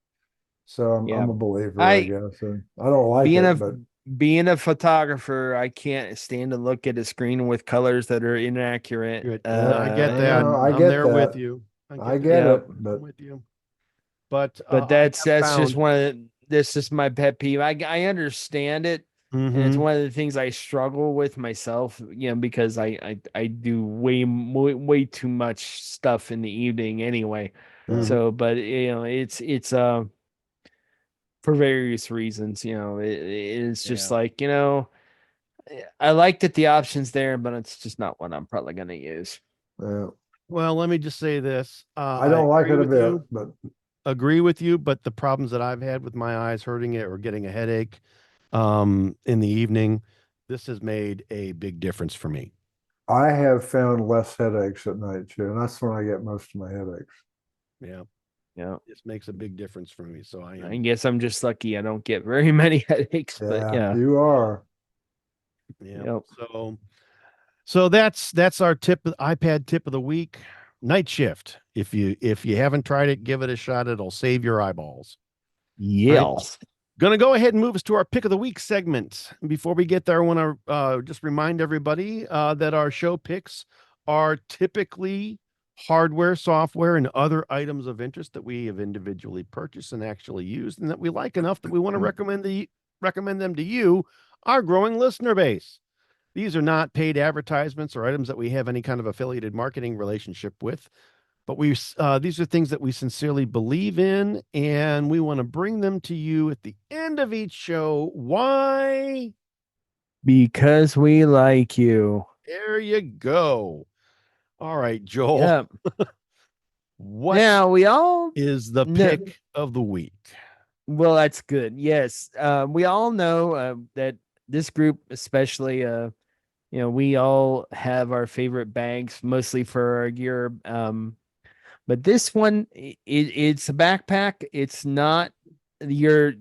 So I'm a believer, I guess. And I don't like it, but being a photographer, I can't stand to look at a screen with colors that are inaccurate. I get that. I'm there with you. I get it, but I'm with you. But that's just this is my pet peeve. I understand it And it's Mhm. one of the things I struggle with myself, because I do way too much stuff in the evening anyway. Mhm. So, but it's for various reasons, it's just Yeah. like, I like that the option's there, but it's just not what I'm probably going to use. Yeah. Well, let me just say this. I I don't like agree it a with bit, you. but Agree with you, but the problems that I've had with my eyes hurting it or getting a headache in the evening, this has made a big difference for me. I have found less headaches at night too, and that's when I get most of my headaches. Yeah. Yeah. This makes a big difference for me. So I I am. guess I'm just lucky I don't get very many headaches, but Yeah, yeah. you are. Yeah. Yep. So that's our iPad tip of the week. Night shift. If you haven't tried it, give it a shot. It'll save your eyeballs. Right. Yeah. Gonna go ahead and move us to our pick of the week segment. Before we get there, I want to just remind everybody that our show picks are typically hardware, software, and other items of interest that we have individually purchased and actually used, and that we like enough that we want to recommend them to you, our growing listener base. These are not paid advertisements or items that we have any kind of affiliated marketing relationship with, but these are things that we sincerely believe in, and we want to bring them to you at the end of each show. Why? Because we like you. There you go. All right, Joel. Yeah. What Now we all is the know. pick of the week? Well, that's good. Yes. We all know that this group, especially, we all have our favorite bags, mostly for our gear. But this one, it's a backpack. It's not the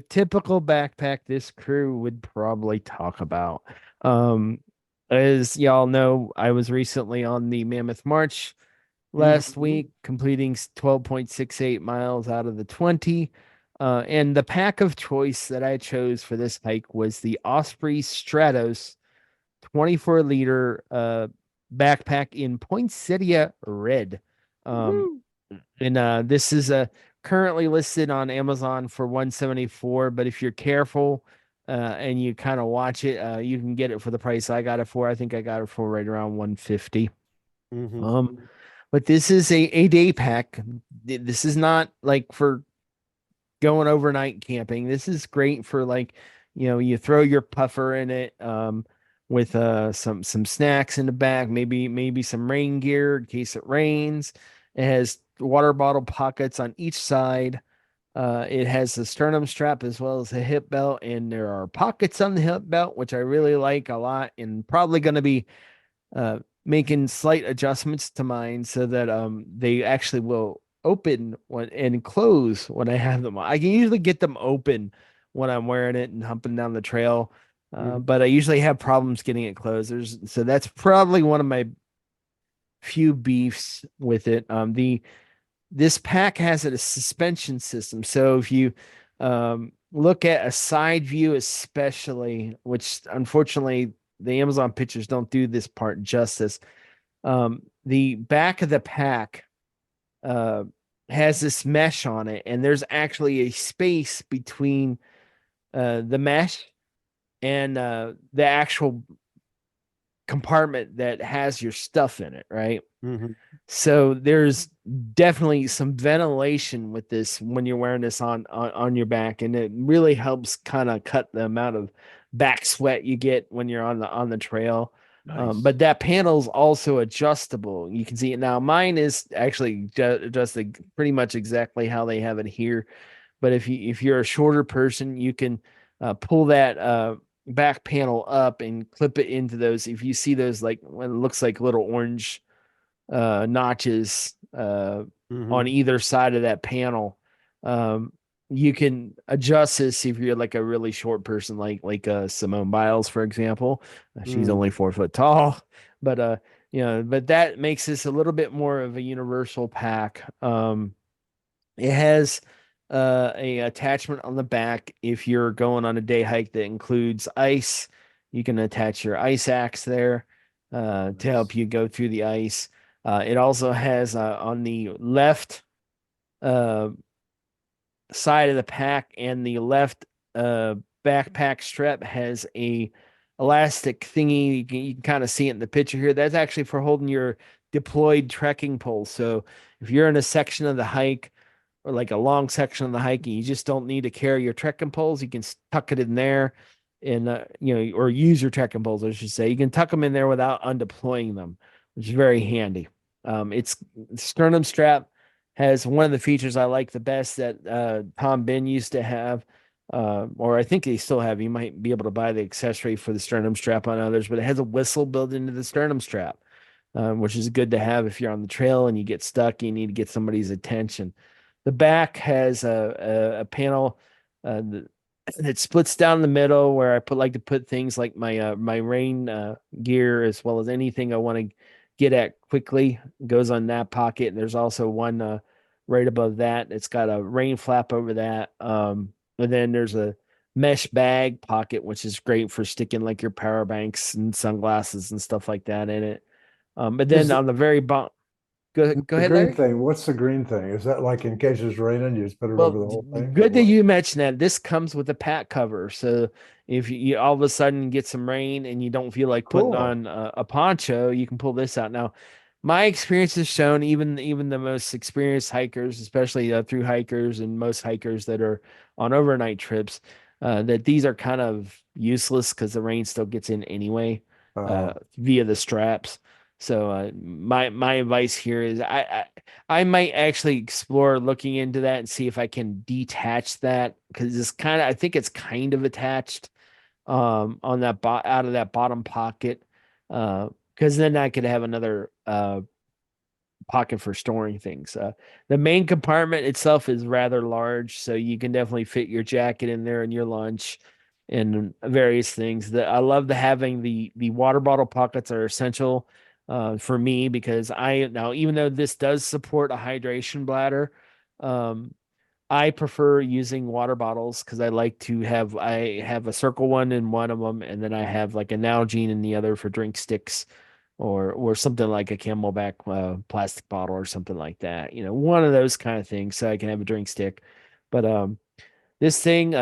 typical backpack this crew would probably talk about. Um, as y'all know, I was recently on the Mammoth March last week, completing 12.68 miles out of the 20. And the pack of choice that I chose for this hike was the Osprey Stratos 24-liter backpack in poinsettia red. And this is currently listed on Amazon for 174, but if you're careful and you kind of watch it, you can get it for the price I got it for. I think I got it for right around 150. But this is a day pack. This is not like for going overnight camping. This is great for like, you throw your puffer in it with some snacks in the back, maybe some rain gear in case it rains. It has water bottle pockets on each side. It has a sternum strap as well as a hip belt, and there are pockets on the hip belt, which I really like a lot, and probably going to be making slight adjustments to mine so that they actually will open and close when I have them. I can usually get them open when I'm wearing it and humping down the trail, but I usually have problems getting it closed. So that's probably one of my few beefs with it. This pack has a suspension system, so if you look at a side view, especially, which unfortunately the Amazon pictures don't do this part justice. The back of the pack has this mesh on it, and there's actually a space between the mesh and the actual compartment that has your stuff in it, right? So there's definitely some ventilation with this when you're wearing this on your back, and it really helps kind of cut the amount of back sweat you get when you're on the trail. Nice. But that panel is also adjustable. You can see it now. Mine is actually adjusted pretty much exactly how they have it here. But if you're a shorter person, you can pull that back panel up and clip it into those. If you see those, like when it looks like little orange notches on either side of that panel, you can adjust this if you're like a really short person, like Simone Biles, for example. She's only 4 foot tall, but but that makes this a little bit more of a universal pack. It has a attachment on the back if you're going on a day hike that includes ice. You can attach your ice axe there to help you go through the ice. It also has on the left side of the pack and the left backpack strap has a elastic thingy. You can kind of see it in the picture here. That's actually for holding your deployed trekking pole. So if you're in a section of the hike or like a long section of the hike and you just don't need to carry your trekking poles, you can tuck it in there and, or use your trekking poles, I should say. You can tuck them in there without undeploying them, which is very handy. It's sternum strap has one of the features I like the best that Tom Ben used to have, or I think they still have. You might be able to buy the accessory for the sternum strap on others, but it has a whistle built into the sternum strap, which is good to have if you're on the trail and you get stuck, you need to get somebody's attention. The back has a panel that splits down the middle where I like to put things like my rain gear as well as anything I want to get at quickly goes on that pocket. And there's also one right above that. It's got a rain flap over that. And then there's a mesh bag pocket, which is great for sticking like your power banks and sunglasses and stuff like that in it. But then on the very bottom, go ahead, green Larry. thing. What's the green thing? Is that like in case it's raining, you just put it over the whole thing? Good that you mentioned that. This comes with a pack cover, so if you all of a sudden get some rain and you don't feel like putting on a poncho, you can pull this out. Now, my experience has shown even the most experienced hikers, especially through hikers and most hikers that are on overnight trips, that these are kind of useless because the rain still gets in anyway via the straps. So my advice here is I might actually explore looking into that and see if I can detach that because I think it's kind of attached on that out of that bottom pocket because then I could have another pocket for storing things. The main compartment itself is rather large, so you can definitely fit your jacket in there and your lunch and various things. I love having the water bottle pockets are essential for me because even though this does support a hydration bladder, I prefer using water bottles because I have a circle one in one of them, and then I have like a Nalgene in the other for drink sticks or something like a Camelback plastic bottle or something like that. One of those kind of things so I can have a drink stick. But this thing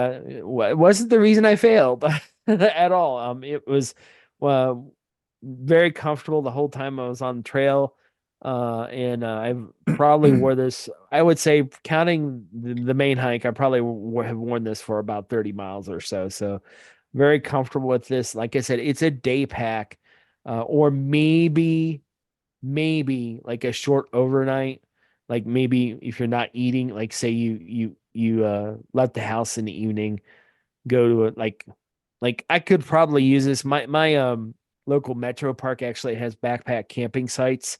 wasn't the reason I failed at all. It was very comfortable the whole time I was on the trail. And I've probably wore this, I would say, counting the main hike, I probably have worn this for about 30 miles or so. So very comfortable with this. Like I said, it's a day pack, or maybe like a short overnight. Like maybe if you're not eating, like say you left the house in the evening, go to it like I could probably use this. My local metro park actually has backpack camping sites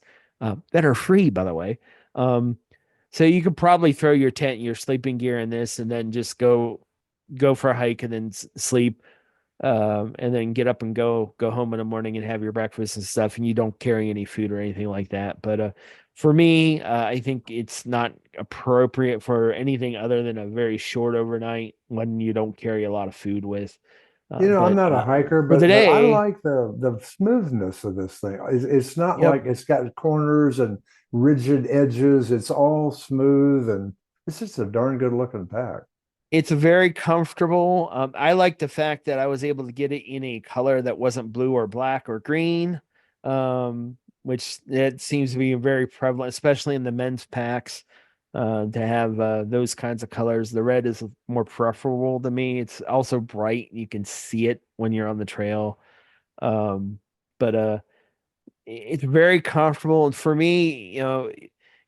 that are free, by the way. So you could probably throw your tent, your sleeping gear in this, and then just go for a hike and then sleep, and then get up and go home in the morning and have your breakfast and stuff. And you don't carry any food or anything like that. But for me, I think it's not appropriate for anything other than a very short overnight when you don't carry a lot of food with. I'm not a hiker, but I like the smoothness of this thing. It's not like it's got corners and rigid edges. It's all smooth, and it's just a darn good looking pack. It's very comfortable. I like the fact that I was able to get it in a color that wasn't blue or black or green, which that seems to be very prevalent, especially in the men's packs. To have those kinds of colors. The red is more preferable to me. It's also bright. You can see it when you're on the trail. But it's very comfortable. And for me,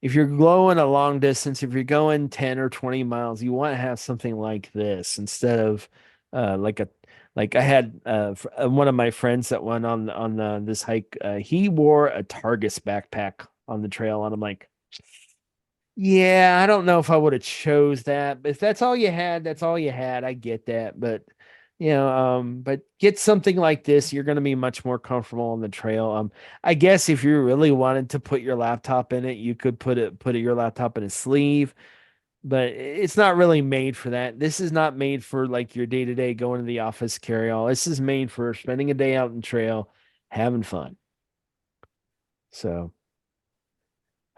if you're going a long distance, if you're going 10 or 20 miles, you want to have something like this instead of like I had one of my friends that went on this hike. He wore a Targus backpack on the trail, and I'm like, yeah, I don't know if I would have chose that, but if that's all you had, that's all you had. I get that, but but get something like this. You're going to be much more comfortable on the trail. I guess if you really wanted to put your laptop in it, you could put your laptop in a sleeve, but it's not really made for that. This is not made for like your day to day going to the office carry all. This is made for spending a day out in trail, having fun. So.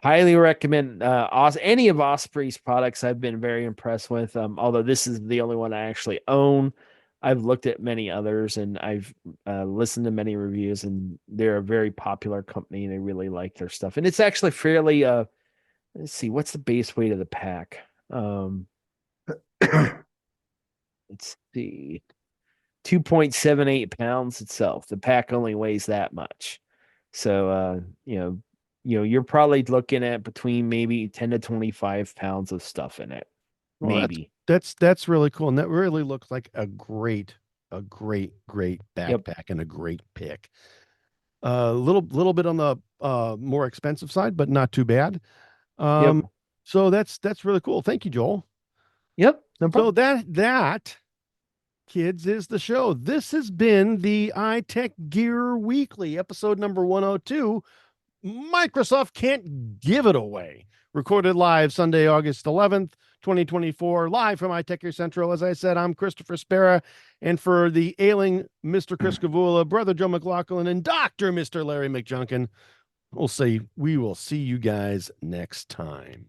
Highly recommend any of Osprey's products. I've been very impressed with. Although this is the only one I actually own. I've looked at many others, and I've listened to many reviews, and they're a very popular company, and I really like their stuff. And it's actually fairly let's see, what's the base weight of the pack? Let's see, 2.78 pounds itself. The pack only weighs that much. So you're probably looking at between maybe 10 to 25 pounds of stuff in it. Well, Maybe. That's really cool. And that really looks like a great backpack and a great pick. A little bit on the more expensive side, but not too bad. So that's really cool. Thank you, Joel. Yep. No problem. So that kids is the show. This has been the iTechGear Weekly, episode number 102. Microsoft can't give it away. Recorded live Sunday, August 11th, 2024, live from iTechGear Central. As I said, I'm Christopher Spera, and for the ailing Mr. Chris Gavula, Brother Joe McLaughlin, and Dr. Mr. Larry McJunkin, we will see you guys next time.